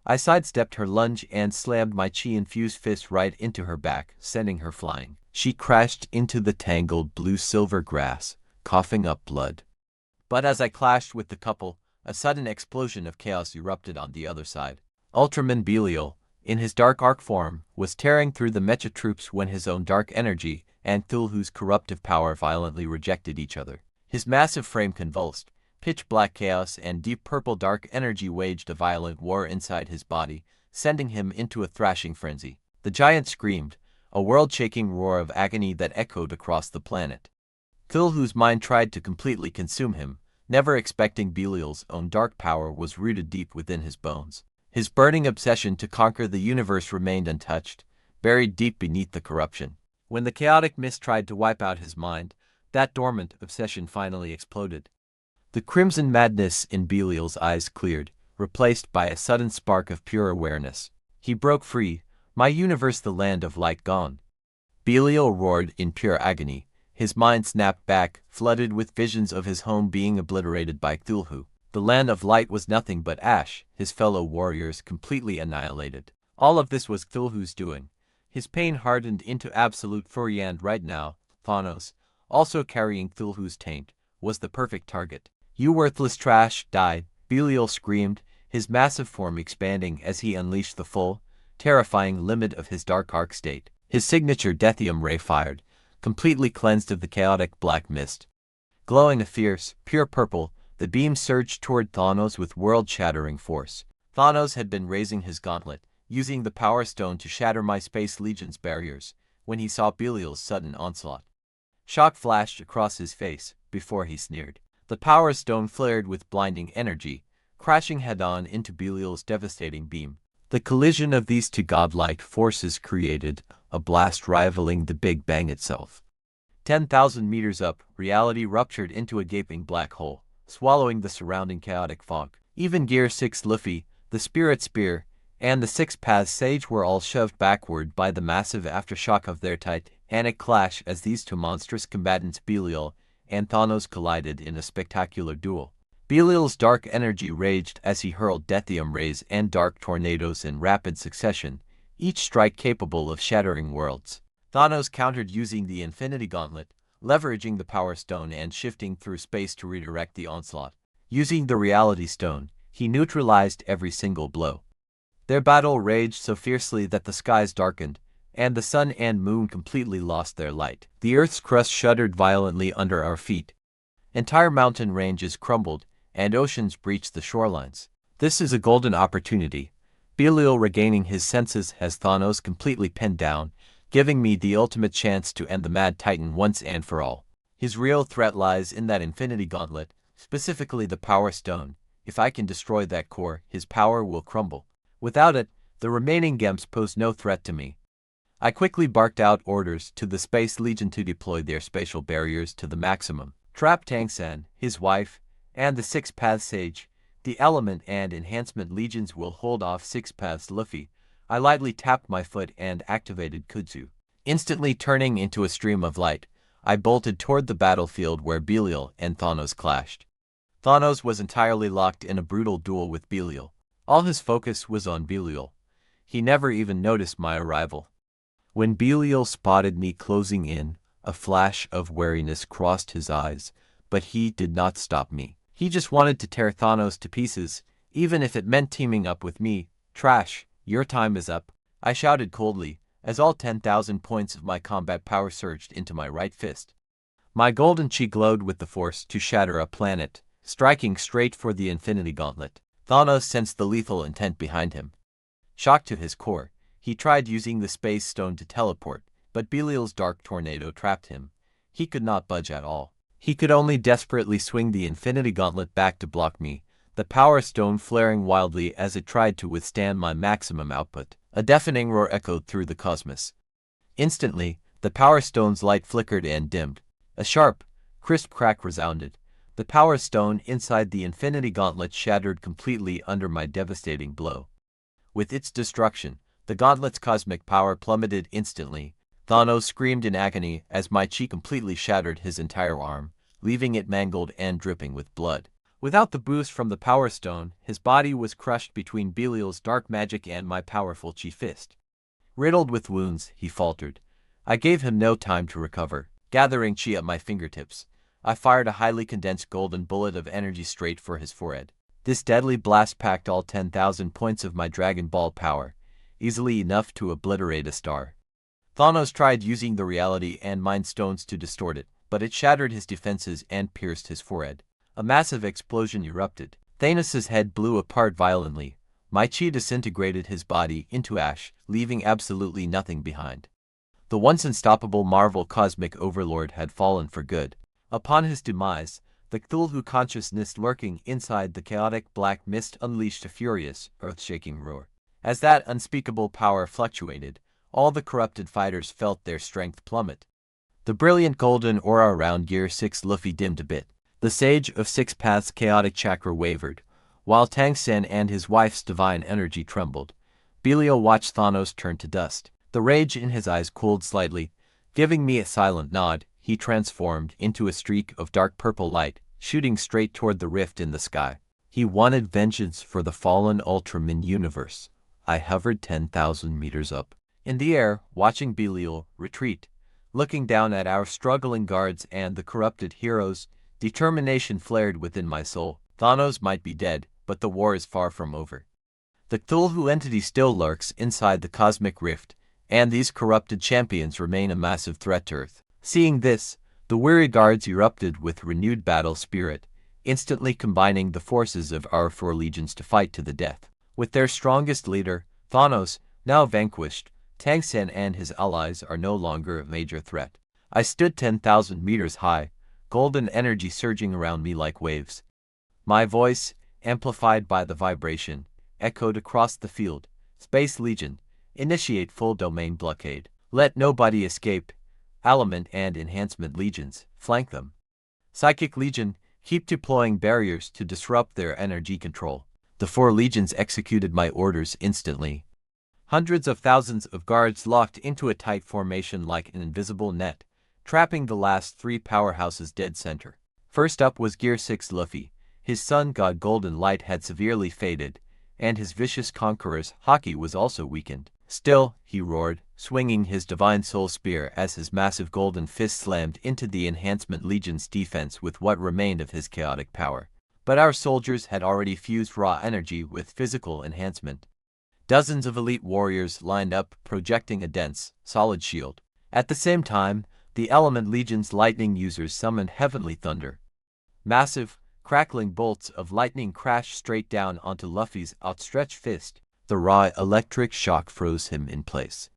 I sidestepped her lunge and slammed my chi-infused fist right into her back, sending her flying. She crashed into the tangled blue-silver grass, coughing up blood. But as I clashed with the couple, a sudden explosion of chaos erupted on the other side. Ultraman Belial, in his dark arc form, was tearing through the mecha troops when his own dark energy and Cthulhu's corruptive power violently rejected each other. His massive frame convulsed. Pitch-black chaos and deep purple dark energy waged a violent war inside his body, sending him into a thrashing frenzy. The giant screamed, a world-shaking roar of agony that echoed across the planet. Cthulhu's mind tried to completely consume him, never expecting Belial's own dark power was rooted deep within his bones. His burning obsession to conquer the universe remained untouched, buried deep beneath the corruption. When the chaotic mist tried to wipe out his mind, that dormant obsession finally exploded. The crimson madness in Belial's eyes cleared, replaced by a sudden spark of pure awareness. He broke free, my universe the land of light gone. Belial roared in pure agony. His mind snapped back, flooded with visions of his home being obliterated by Cthulhu. The land of light was nothing but ash, his fellow warriors completely annihilated. All of this was Cthulhu's doing. His pain hardened into absolute fury, and right now, Thanos, also carrying Cthulhu's taint, was the perfect target. "You worthless trash, die," Belial screamed, his massive form expanding as he unleashed the full, terrifying limit of his dark arc state. His signature Deathium ray fired, completely cleansed of the chaotic black mist. Glowing a fierce, pure purple, the beam surged toward Thanos with world-shattering force. Thanos had been raising his gauntlet, using the Power Stone to shatter my Space Legion's barriers, when he saw Belial's sudden onslaught. Shock flashed across his face, before he sneered. The Power Stone flared with blinding energy, crashing head-on into Belial's devastating beam. The collision of these two godlike forces created a blast rivaling the Big Bang itself. 10,000 meters up, reality ruptured into a gaping black hole, swallowing the surrounding chaotic fog. Even Gear 6 Luffy, the Spirit Spear, and the Six Paths Sage were all shoved backward by the massive aftershock of their titanic clash as these two monstrous combatants Belial and Thanos collided in a spectacular duel. Belial's dark energy raged as he hurled Deathium rays and dark tornadoes in rapid succession, each strike capable of shattering worlds. Thanos countered using the Infinity Gauntlet, leveraging the Power Stone and shifting through space to redirect the onslaught. Using the Reality Stone, he neutralized every single blow. Their battle raged so fiercely that the skies darkened, and the sun and moon completely lost their light. The Earth's crust shuddered violently under our feet. Entire mountain ranges crumbled, and oceans breached the shorelines. "This is a golden opportunity," Belial regaining his senses as Thanos completely pinned down, giving me the ultimate chance to end the Mad Titan once and for all. His real threat lies in that Infinity Gauntlet, specifically the Power Stone. If I can destroy that core, his power will crumble. Without it, the remaining Gemps pose no threat to me. I quickly barked out orders to the Space Legion to deploy their spatial barriers to the maximum. Trap Tang Sen, his wife, and the Six Paths Sage, the Element and Enhancement Legions will hold off Six Paths Luffy. I lightly tapped my foot and activated Kudzu. Instantly turning into a stream of light, I bolted toward the battlefield where Belial and Thanos clashed. Thanos was entirely locked in a brutal duel with Belial. All his focus was on Belial. He never even noticed my arrival. When Belial spotted me closing in, a flash of wariness crossed his eyes, but he did not stop me. He just wanted to tear Thanos to pieces, even if it meant teaming up with me. Trash, your time is up, I shouted coldly, as all 10,000 points of my combat power surged into my right fist. My golden chi glowed with the force to shatter a planet, striking straight for the Infinity Gauntlet. Thanos sensed the lethal intent behind him. Shocked to his core, he tried using the Space Stone to teleport, but Belial's dark tornado trapped him. He could not budge at all. He could only desperately swing the Infinity Gauntlet back to block me, the Power Stone flaring wildly as it tried to withstand my maximum output. A deafening roar echoed through the cosmos. Instantly, the Power Stone's light flickered and dimmed. A sharp, crisp crack resounded. The Power Stone inside the Infinity Gauntlet shattered completely under my devastating blow. With its destruction, the Gauntlet's cosmic power plummeted instantly. Thanos screamed in agony as my chi completely shattered his entire arm, leaving it mangled and dripping with blood. Without the boost from the Power Stone, his body was crushed between Belial's dark magic and my powerful chi fist. Riddled with wounds, he faltered. I gave him no time to recover. Gathering chi at my fingertips, I fired a highly condensed golden bullet of energy straight for his forehead. This deadly blast packed all 10,000 points of my Dragon Ball power, easily enough to obliterate a star. Thanos tried using the reality and mind stones to distort it, but it shattered his defenses and pierced his forehead. A massive explosion erupted. Thanos' head blew apart violently. My chi disintegrated his body into ash, leaving absolutely nothing behind. The once unstoppable Marvel cosmic overlord had fallen for good. Upon his demise, the Cthulhu consciousness lurking inside the chaotic black mist unleashed a furious, earth-shaking roar. As that unspeakable power fluctuated, all the corrupted fighters felt their strength plummet. The brilliant golden aura around Gear 6 Luffy dimmed a bit. The Sage of Six Paths' chaotic chakra wavered, while Tang Sen and his wife's divine energy trembled. Belial watched Thanos turn to dust. The rage in his eyes cooled slightly. Giving me a silent nod, he transformed into a streak of dark purple light, shooting straight toward the rift in the sky. He wanted vengeance for the fallen Ultraman universe. I hovered 10,000 meters up in the air, watching Belial retreat. Looking down at our struggling guards and the corrupted heroes, determination flared within my soul. Thanos might be dead, but the war is far from over. The Cthulhu entity still lurks inside the cosmic rift, and these corrupted champions remain a massive threat to Earth. Seeing this, the weary guards erupted with renewed battle spirit, instantly combining the forces of our four legions to fight to the death. With their strongest leader, Thanos, now vanquished, Tang Sen and his allies are no longer a major threat. I stood 10,000 meters high, golden energy surging around me like waves. My voice, amplified by the vibration, echoed across the field. Space Legion, initiate full domain blockade. Let nobody escape. Element and Enhancement Legions, flank them. Psychic Legion, keep deploying barriers to disrupt their energy control. The four legions executed my orders instantly. Hundreds of thousands of guards locked into a tight formation like an invisible net, trapping the last three powerhouses dead center. First up was Gear 6 Luffy. His sun god Golden Light had severely faded, and his vicious conqueror's haki was also weakened. Still, he roared, swinging his divine soul spear as his massive golden fist slammed into the Enhancement Legion's defense with what remained of his chaotic power. But our soldiers had already fused raw energy with physical enhancement. Dozens of elite warriors lined up, projecting a dense, solid shield. At the same time, the Element Legion's lightning users summoned heavenly thunder. Massive, crackling bolts of lightning crashed straight down onto Luffy's outstretched fist. The raw electric shock froze him in place.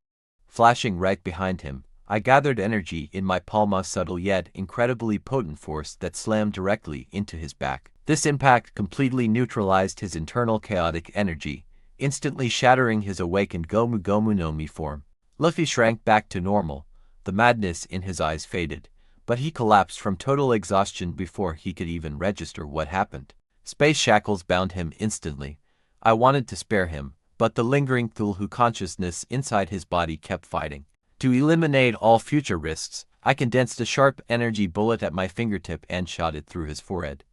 Flashing right behind him, I gathered energy in my palm, a subtle yet incredibly potent force that slammed directly into his back. This impact completely neutralized his internal chaotic energy, instantly shattering his awakened Gomu Gomu no Mi form. Luffy shrank back to normal. The madness in his eyes faded, but he collapsed from total exhaustion before he could even register what happened. Space shackles bound him instantly. I wanted to spare him, but the lingering Cthulhu consciousness inside his body kept fighting. To eliminate all future risks, I condensed a sharp energy bullet at my fingertip and shot it through his forehead.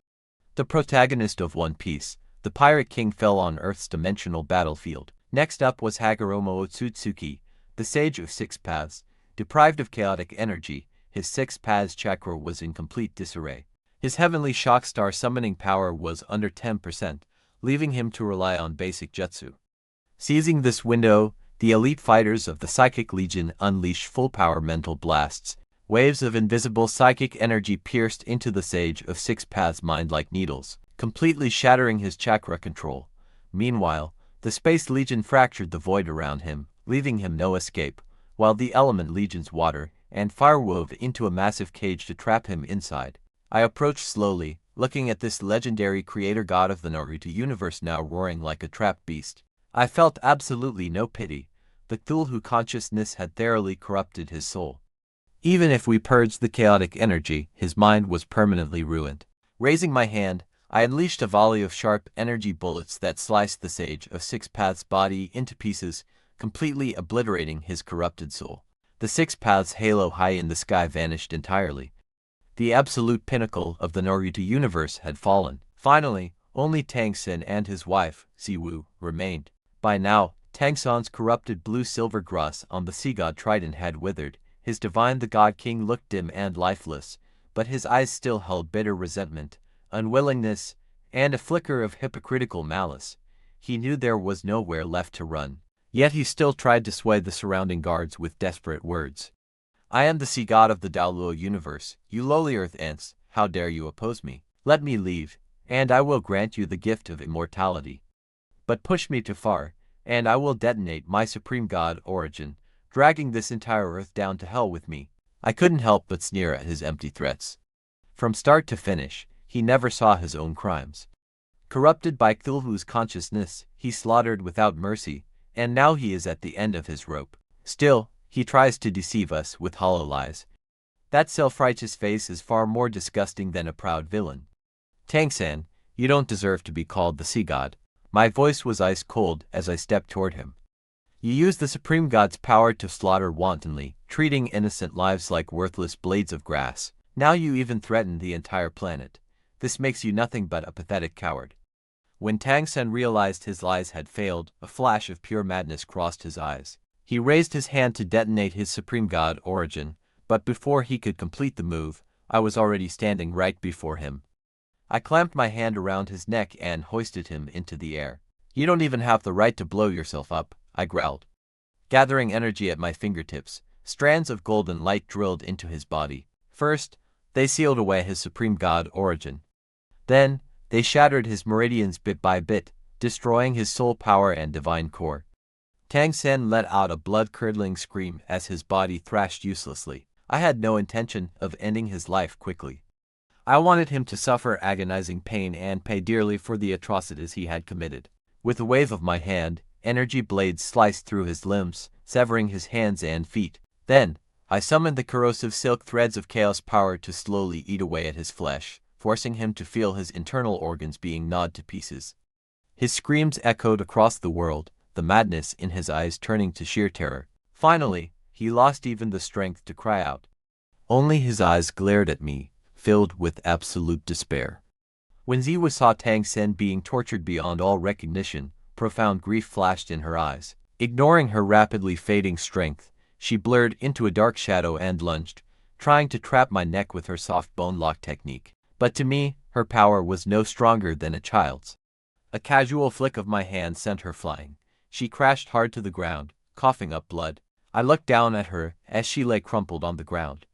The protagonist of One Piece, the Pirate King, fell on Earth's dimensional battlefield. Next up was Hagoromo Otsutsuki, the Sage of Six Paths. Deprived of chaotic energy, his Six Paths chakra was in complete disarray. His heavenly shock star summoning power was under 10%, leaving him to rely on basic jutsu. Seizing this window, the elite fighters of the Psychic Legion unleashed full-power mental blasts. Waves of invisible psychic energy pierced into the Sage of Six Paths' mind like needles, completely shattering his chakra control. Meanwhile, the Space Legion fractured the void around him, leaving him no escape, while the Element Legion's water and fire wove into a massive cage to trap him inside. I approached slowly, looking at this legendary creator god of the Naruto universe now roaring like a trapped beast. I felt absolutely no pity. The Cthulhu consciousness had thoroughly corrupted his soul. Even if we purged the chaotic energy, his mind was permanently ruined. Raising my hand, I unleashed a volley of sharp energy bullets that sliced the Sage of Six Paths' body into pieces, completely obliterating his corrupted soul. The Six Paths halo high in the sky vanished entirely. The absolute pinnacle of the Naruto universe had fallen. Finally, only Tang Sen and his wife, Siwu, remained. By now, Tang Sen's corrupted blue-silver grass on the sea god trident had withered. His divine the God King looked dim and lifeless, but his eyes still held bitter resentment, unwillingness, and a flicker of hypocritical malice. He knew there was nowhere left to run, yet he still tried to sway the surrounding guards with desperate words. I am the sea god of the Daoluo universe, you lowly earth ants, how dare you oppose me? Let me leave, and I will grant you the gift of immortality. But push me too far, and I will detonate my supreme god origin, dragging this entire earth down to hell with me. I couldn't help but sneer at his empty threats. From start to finish, he never saw his own crimes. Corrupted by Cthulhu's consciousness, he slaughtered without mercy, and now he is at the end of his rope. Still, he tries to deceive us with hollow lies. That self-righteous face is far more disgusting than a proud villain. Tang Sen, you don't deserve to be called the sea god. My voice was ice cold as I stepped toward him. You use the Supreme God's power to slaughter wantonly, treating innocent lives like worthless blades of grass. Now you even threaten the entire planet. This makes you nothing but a pathetic coward. When Tang Sen realized his lies had failed, a flash of pure madness crossed his eyes. He raised his hand to detonate his Supreme God origin, but before he could complete the move, I was already standing right before him. I clamped my hand around his neck and hoisted him into the air. You don't even have the right to blow yourself up, I growled. Gathering energy at my fingertips, strands of golden light drilled into his body. First, they sealed away his Supreme God origin. Then, they shattered his meridians bit by bit, destroying his soul power and divine core. Tang Sen let out a blood-curdling scream as his body thrashed uselessly. I had no intention of ending his life quickly. I wanted him to suffer agonizing pain and pay dearly for the atrocities he had committed. With a wave of my hand, energy blades sliced through his limbs, severing his hands and feet. Then, I summoned the corrosive silk threads of chaos power to slowly eat away at his flesh, forcing him to feel his internal organs being gnawed to pieces. His screams echoed across the world, the madness in his eyes turning to sheer terror. Finally, he lost even the strength to cry out. Only his eyes glared at me, filled with absolute despair. When Ziwa saw Tang Sen being tortured beyond all recognition, profound grief flashed in her eyes. Ignoring her rapidly fading strength, she blurred into a dark shadow and lunged, trying to trap my neck with her soft bone lock technique. But to me, her power was no stronger than a child's. A casual flick of my hand sent her flying. She crashed hard to the ground, coughing up blood. I looked down at her as she lay crumpled on the ground.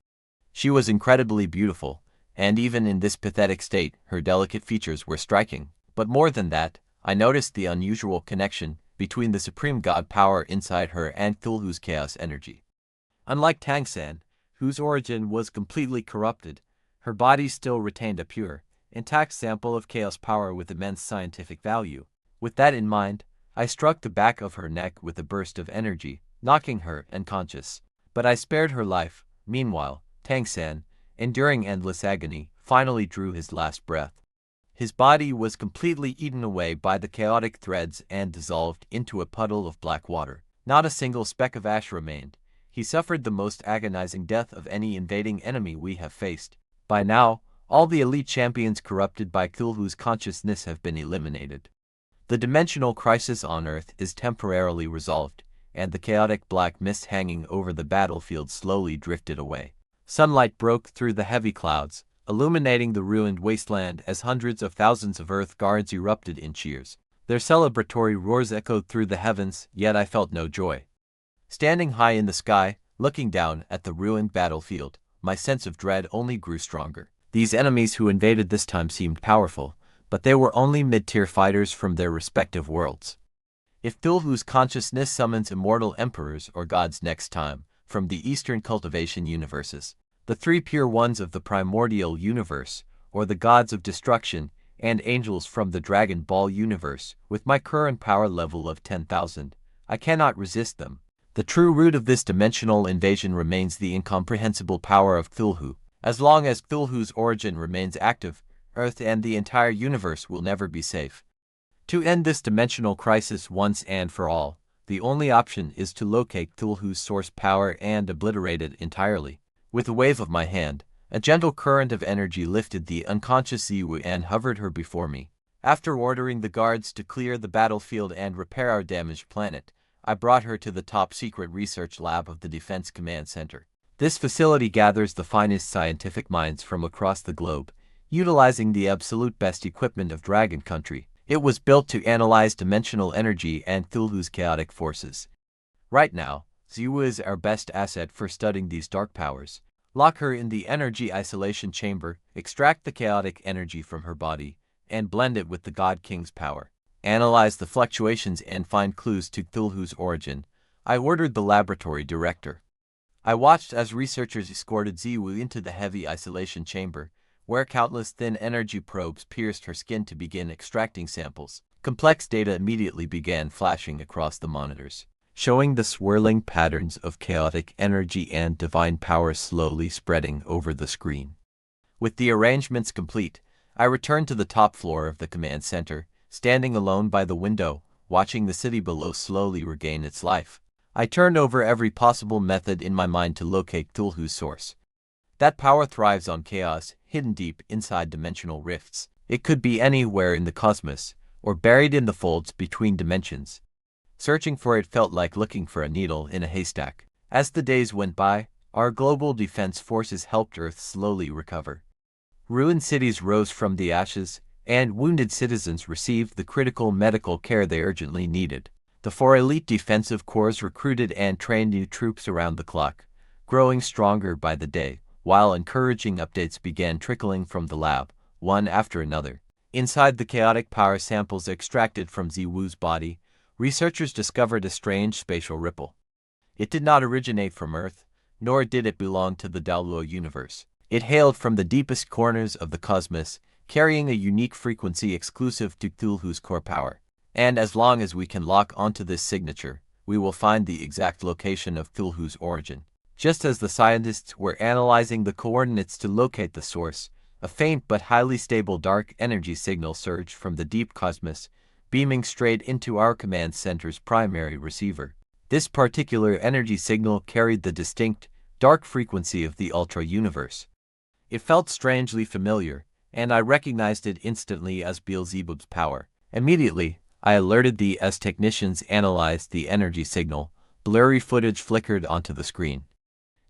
She was incredibly beautiful, and even in this pathetic state, her delicate features were striking. But more than that, I noticed the unusual connection between the Supreme God power inside her and Cthulhu's chaos energy. Unlike Tang Sen, whose origin was completely corrupted, her body still retained a pure, intact sample of chaos power with immense scientific value. With that in mind, I struck the back of her neck with a burst of energy, knocking her unconscious. But I spared her life. Meanwhile, Tang Sen, enduring endless agony, finally drew his last breath. His body was completely eaten away by the chaotic threads and dissolved into a puddle of black water. Not a single speck of ash remained. He suffered the most agonizing death of any invading enemy we have faced. By now, all the elite champions corrupted by Cthulhu's consciousness have been eliminated. The dimensional crisis on Earth is temporarily resolved, and the chaotic black mist hanging over the battlefield slowly drifted away. Sunlight broke through the heavy clouds, illuminating the ruined wasteland as hundreds of thousands of Earth guards erupted in cheers. Their celebratory roars echoed through the heavens, yet I felt no joy. Standing high in the sky, looking down at the ruined battlefield, my sense of dread only grew stronger. These enemies who invaded this time seemed powerful, but they were only mid-tier fighters from their respective worlds. If Cthulhu's consciousness summons immortal emperors or gods next time, from the Eastern cultivation universes, the three pure ones of the primordial universe, or the gods of destruction, and angels from the Dragon Ball universe, with my current power level of 10,000, I cannot resist them. The true root of this dimensional invasion remains the incomprehensible power of Cthulhu. As long as Cthulhu's origin remains active, Earth and the entire universe will never be safe. To end this dimensional crisis once and for all, the only option is to locate Cthulhu's source power and obliterate it entirely. With a wave of my hand, a gentle current of energy lifted the unconscious Ziwu and hovered her before me. After ordering the guards to clear the battlefield and repair our damaged planet, I brought her to the top-secret research lab of the Defense Command Center. This facility gathers the finest scientific minds from across the globe, utilizing the absolute best equipment of Dragon Country. It was built to analyze dimensional energy and Cthulhu's chaotic forces. Right now, Ziwu is our best asset for studying these dark powers. Lock her in the energy isolation chamber, extract the chaotic energy from her body, and blend it with the God King's power. Analyze the fluctuations and find clues to Cthulhu's origin. I ordered the laboratory director. I watched as researchers escorted Ziwu into the heavy isolation chamber, where countless thin energy probes pierced her skin to begin extracting samples. Complex data immediately began flashing across the monitors, showing the swirling patterns of chaotic energy and divine power slowly spreading over the screen. With the arrangements complete, I returned to the top floor of the command center, standing alone by the window, watching the city below slowly regain its life. I turned over every possible method in my mind to locate Cthulhu's source. That power thrives on chaos, hidden deep inside dimensional rifts. It could be anywhere in the cosmos, or buried in the folds between dimensions. Searching for it felt like looking for a needle in a haystack. As the days went by, our global defense forces helped Earth slowly recover. Ruined cities rose from the ashes, and wounded citizens received the critical medical care they urgently needed. The four elite defensive corps recruited and trained new troops around the clock, growing stronger by the day, while encouraging updates began trickling from the lab, one after another. Inside the chaotic power samples extracted from Ziwu's body, researchers discovered a strange spatial ripple. It did not originate from Earth, nor did it belong to the Daluo universe. It hailed from the deepest corners of the cosmos, carrying a unique frequency exclusive to Cthulhu's core power. And as long as we can lock onto this signature, we will find the exact location of Cthulhu's origin. Just as the scientists were analyzing the coordinates to locate the source, a faint but highly stable dark energy signal surged from the deep cosmos, beaming straight into our command center's primary receiver. This particular energy signal carried the distinct, dark frequency of the Ultra Universe. It felt strangely familiar, and I recognized it instantly as Beelzebub's power. Immediately, I alerted the technicians analyzed the energy signal. Blurry footage flickered onto the screen.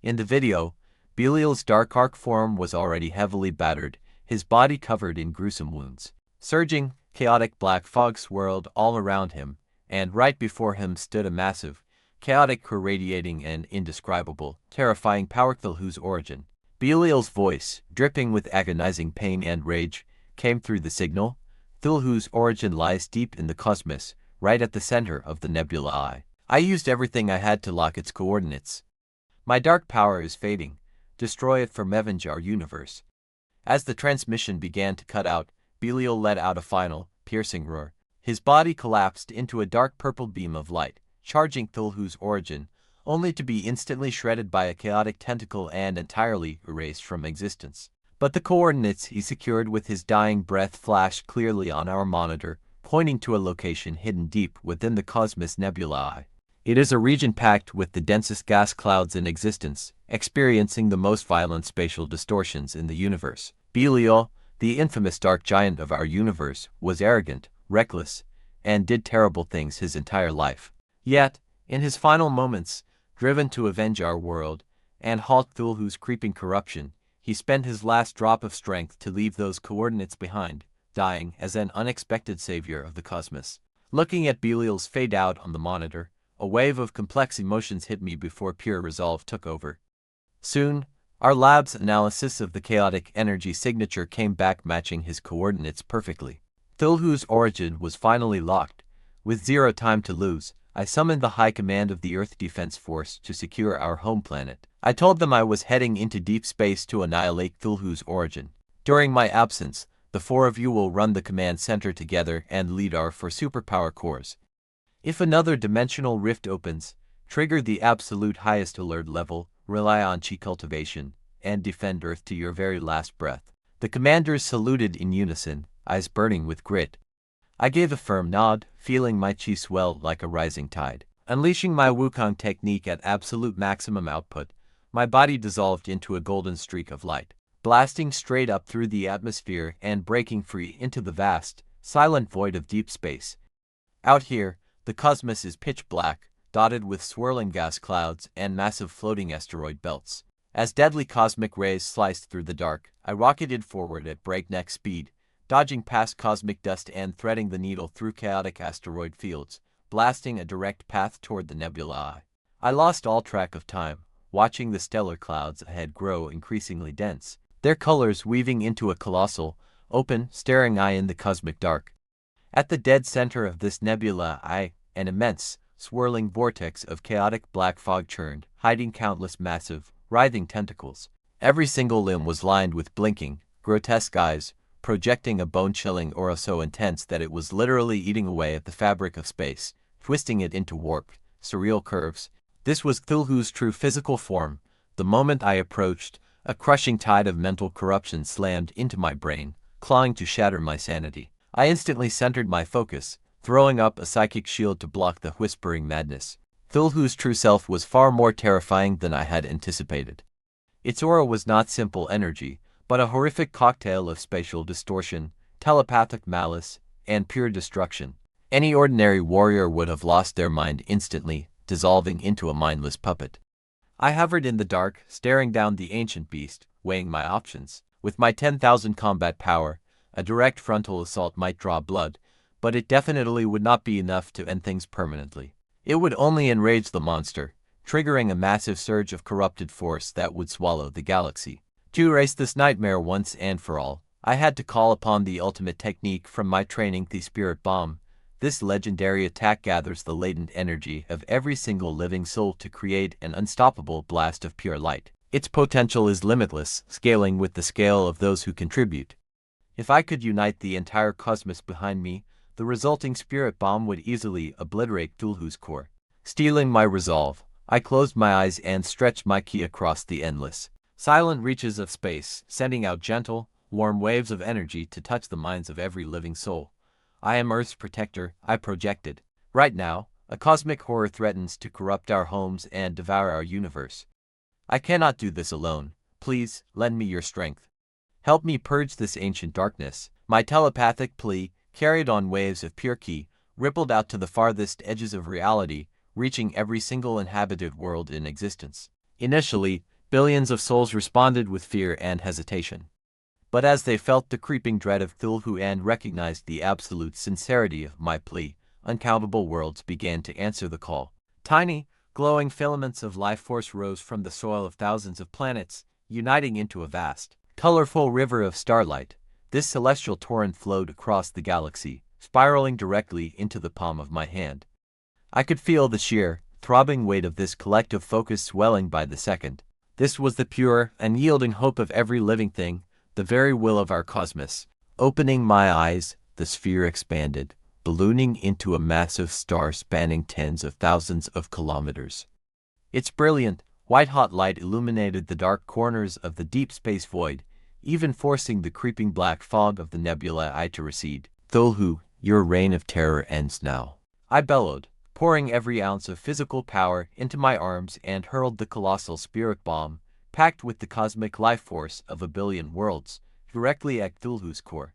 In the video, Belial's dark arc form was already heavily battered, his body covered in gruesome wounds. Surging, chaotic black fog swirled all around him, and right before him stood a massive, chaotic radiating and indescribable, terrifying power. Cthulhu's origin. Belial's voice, dripping with agonizing pain and rage, came through the signal. Cthulhu's origin lies deep in the cosmos, right at the center of the nebula eye. I used everything I had to lock its coordinates. My dark power is fading. Destroy it from avenge our universe. As the transmission began to cut out, Belial let out a final, piercing roar. His body collapsed into a dark purple beam of light, charging Cthulhu's origin, only to be instantly shredded by a chaotic tentacle and entirely erased from existence. But the coordinates he secured with his dying breath flashed clearly on our monitor, pointing to a location hidden deep within the Cosmos Nebulae. It is a region packed with the densest gas clouds in existence, experiencing the most violent spatial distortions in the universe. Belial, the infamous dark giant of our universe, was arrogant, reckless, and did terrible things his entire life. Yet, in his final moments, driven to avenge our world and halt Cthulhu's creeping corruption, he spent his last drop of strength to leave those coordinates behind, dying as an unexpected savior of the cosmos. Looking at Belial's fade out on the monitor, a wave of complex emotions hit me before pure resolve took over. Soon, our lab's analysis of the chaotic energy signature came back matching his coordinates perfectly. Thulhu's origin was finally locked. With zero time to lose, I summoned the High Command of the Earth Defense Force to secure our home planet. I told them I was heading into deep space to annihilate Thulhu's origin. During my absence, the four of you will run the command center together and lead our four superpower cores. If another dimensional rift opens, trigger the absolute highest alert level, rely on chi cultivation, and defend Earth to your very last breath. The commanders saluted in unison, eyes burning with grit. I gave a firm nod, feeling my chi swell like a rising tide. Unleashing my Wukong technique at absolute maximum output, my body dissolved into a golden streak of light, blasting straight up through the atmosphere and breaking free into the vast, silent void of deep space. Out here, the cosmos is pitch black, dotted with swirling gas clouds and massive floating asteroid belts. As deadly cosmic rays sliced through the dark, I rocketed forward at breakneck speed, dodging past cosmic dust and threading the needle through chaotic asteroid fields, blasting a direct path toward the nebulae. I lost all track of time, watching the stellar clouds ahead grow increasingly dense, their colors weaving into a colossal, open, staring eye in the cosmic dark. At the dead center of this nebula, an immense, swirling vortex of chaotic black fog churned, hiding countless massive, writhing tentacles. Every single limb was lined with blinking, grotesque eyes, projecting a bone-chilling aura so intense that it was literally eating away at the fabric of space, twisting it into warped, surreal curves. This was Thulhu's true physical form. The moment I approached, a crushing tide of mental corruption slammed into my brain, clawing to shatter my sanity. I instantly centered my focus, throwing up a psychic shield to block the whispering madness. Thulhu's true self was far more terrifying than I had anticipated. Its aura was not simple energy, but a horrific cocktail of spatial distortion, telepathic malice, and pure destruction. Any ordinary warrior would have lost their mind instantly, dissolving into a mindless puppet. I hovered in the dark, staring down the ancient beast, weighing my options. With my 10,000 combat power, a direct frontal assault might draw blood, but it definitely would not be enough to end things permanently. It would only enrage the monster, triggering a massive surge of corrupted force that would swallow the galaxy. To erase this nightmare once and for all, I had to call upon the ultimate technique from my training, the Spirit Bomb. This legendary attack gathers the latent energy of every single living soul to create an unstoppable blast of pure light. Its potential is limitless, scaling with the scale of those who contribute. If I could unite the entire cosmos behind me, the resulting spirit bomb would easily obliterate Thulhu's core. Stealing my resolve, I closed my eyes and stretched my ki across the endless, silent reaches of space, sending out gentle, warm waves of energy to touch the minds of every living soul. I am Earth's protector, I projected. Right now, a cosmic horror threatens to corrupt our homes and devour our universe. I cannot do this alone. Please, lend me your strength. Help me purge this ancient darkness. My telepathic plea, carried on waves of pure ki, rippled out to the farthest edges of reality, reaching every single inhabited world in existence. Initially, billions of souls responded with fear and hesitation. But as they felt the creeping dread of Thulhu and recognized the absolute sincerity of my plea, uncountable worlds began to answer the call. Tiny, glowing filaments of life force rose from the soil of thousands of planets, uniting into a vast, colorful river of starlight. This celestial torrent flowed across the galaxy, spiraling directly into the palm of my hand. I could feel the sheer, throbbing weight of this collective focus swelling by the second. This was the pure, unyielding hope of every living thing, the very will of our cosmos. Opening my eyes, the sphere expanded, ballooning into a massive star spanning tens of thousands of kilometers. Its brilliant, white-hot light illuminated the dark corners of the deep space void, even forcing the creeping black fog of the nebulae to recede. Thulhu, your reign of terror ends now. I bellowed, pouring every ounce of physical power into my arms and hurled the colossal spirit bomb, packed with the cosmic life force of a billion worlds, directly at Thulhu's core.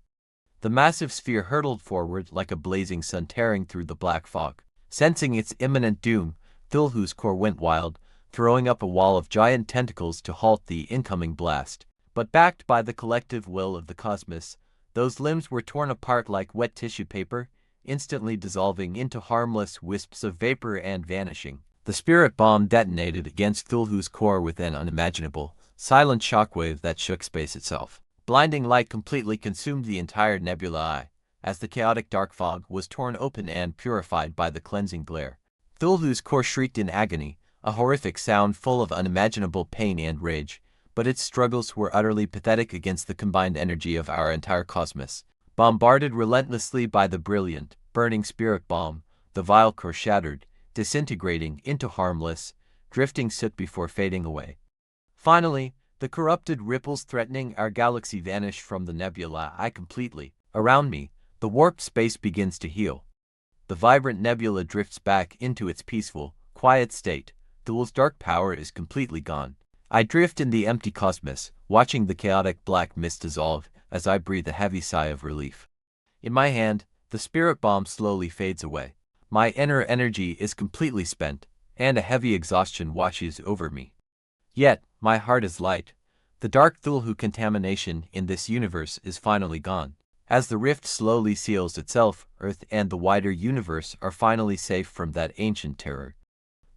The massive sphere hurtled forward like a blazing sun tearing through the black fog. Sensing its imminent doom, Thulhu's core went wild, throwing up a wall of giant tentacles to halt the incoming blast. But backed by the collective will of the cosmos, those limbs were torn apart like wet tissue paper, instantly dissolving into harmless wisps of vapor and vanishing. The spirit bomb detonated against Cthulhu's core with an unimaginable, silent shockwave that shook space itself. Blinding light completely consumed the entire nebula as the chaotic dark fog was torn open and purified by the cleansing glare. Cthulhu's core shrieked in agony, a horrific sound full of unimaginable pain and rage, but its struggles were utterly pathetic against the combined energy of our entire cosmos. Bombarded relentlessly by the brilliant, burning spirit bomb, the vile core shattered, disintegrating into harmless, drifting soot before fading away. Finally, the corrupted ripples threatening our galaxy vanished from the nebula completely. Around me, the warped space begins to heal. The vibrant nebula drifts back into its peaceful, quiet state. Cthulhu's dark power is completely gone. I drift in the empty cosmos, watching the chaotic black mist dissolve as I breathe a heavy sigh of relief. In my hand, the spirit bomb slowly fades away. My inner energy is completely spent, and a heavy exhaustion washes over me. Yet, my heart is light. The dark Cthulhu contamination in this universe is finally gone. As the rift slowly seals itself, Earth and the wider universe are finally safe from that ancient terror.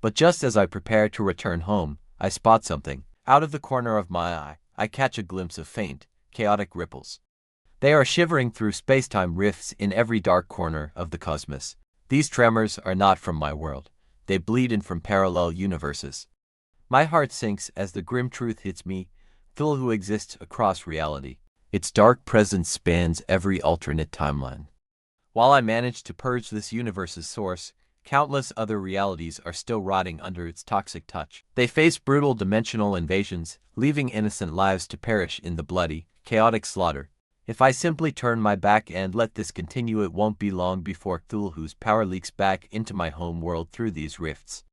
But just as I prepare to return home, I spot something. Out of the corner of my eye, I catch a glimpse of faint, chaotic ripples. They are shivering through space-time rifts in every dark corner of the cosmos. These tremors are not from my world. They bleed in from parallel universes. My heart sinks as the grim truth hits me. Cthulhu exists across reality. Its dark presence spans every alternate timeline. While I manage to purge this universe's source, countless other realities are still rotting under its toxic touch. They face brutal dimensional invasions, leaving innocent lives to perish in the bloody, chaotic slaughter. If I simply turn my back and let this continue, it won't be long before Cthulhu's power leaks back into my home world through these rifts.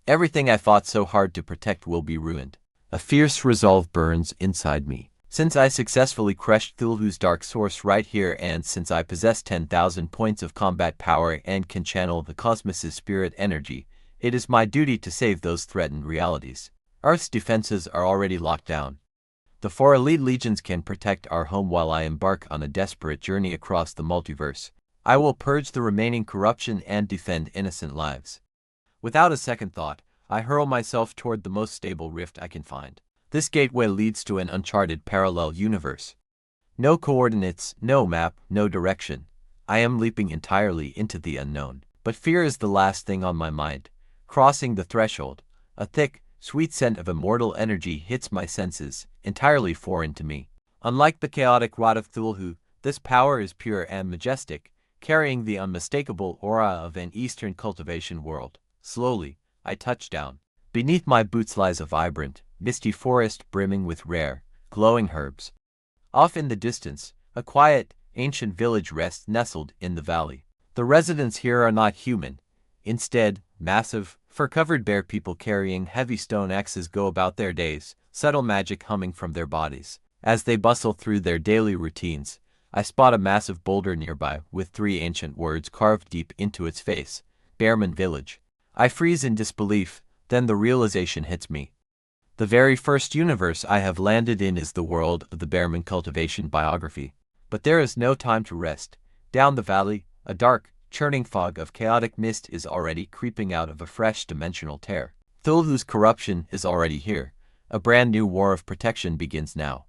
Everything I fought so hard to protect will be ruined. A fierce resolve burns inside me. Since I successfully crushed Cthulhu's dark source right here, and since I possess 10,000 points of combat power and can channel the cosmos' spirit energy, it is my duty to save those threatened realities. Earth's defenses are already locked down. The 4 elite legions can protect our home while I embark on a desperate journey across the multiverse. I will purge the remaining corruption and defend innocent lives. Without a second thought, I hurl myself toward the most stable rift I can find. This gateway leads to an uncharted parallel universe. No coordinates, no map, no direction. I am leaping entirely into the unknown. But fear is the last thing on my mind. Crossing the threshold, a thick, sweet scent of immortal energy hits my senses, entirely foreign to me. Unlike the chaotic rot of Cthulhu, this power is pure and majestic, carrying the unmistakable aura of an Eastern cultivation world. Slowly, I touch down. Beneath my boots lies a vibrant, misty forest brimming with rare, glowing herbs. Off in the distance, a quiet, ancient village rests nestled in the valley. The residents here are not human. Instead, massive, fur-covered bear people carrying heavy stone axes go about their days, subtle magic humming from their bodies. As they bustle through their daily routines, I spot a massive boulder nearby with 3 ancient words carved deep into its face: Bearman Village. I freeze in disbelief, then the realization hits me. The very first universe I have landed in is the world of the Bearman cultivation biography. But there is no time to rest. Down the valley, a dark, churning fog of chaotic mist is already creeping out of a fresh dimensional tear. Cthulhu's corruption is already here. A brand new war of protection begins now.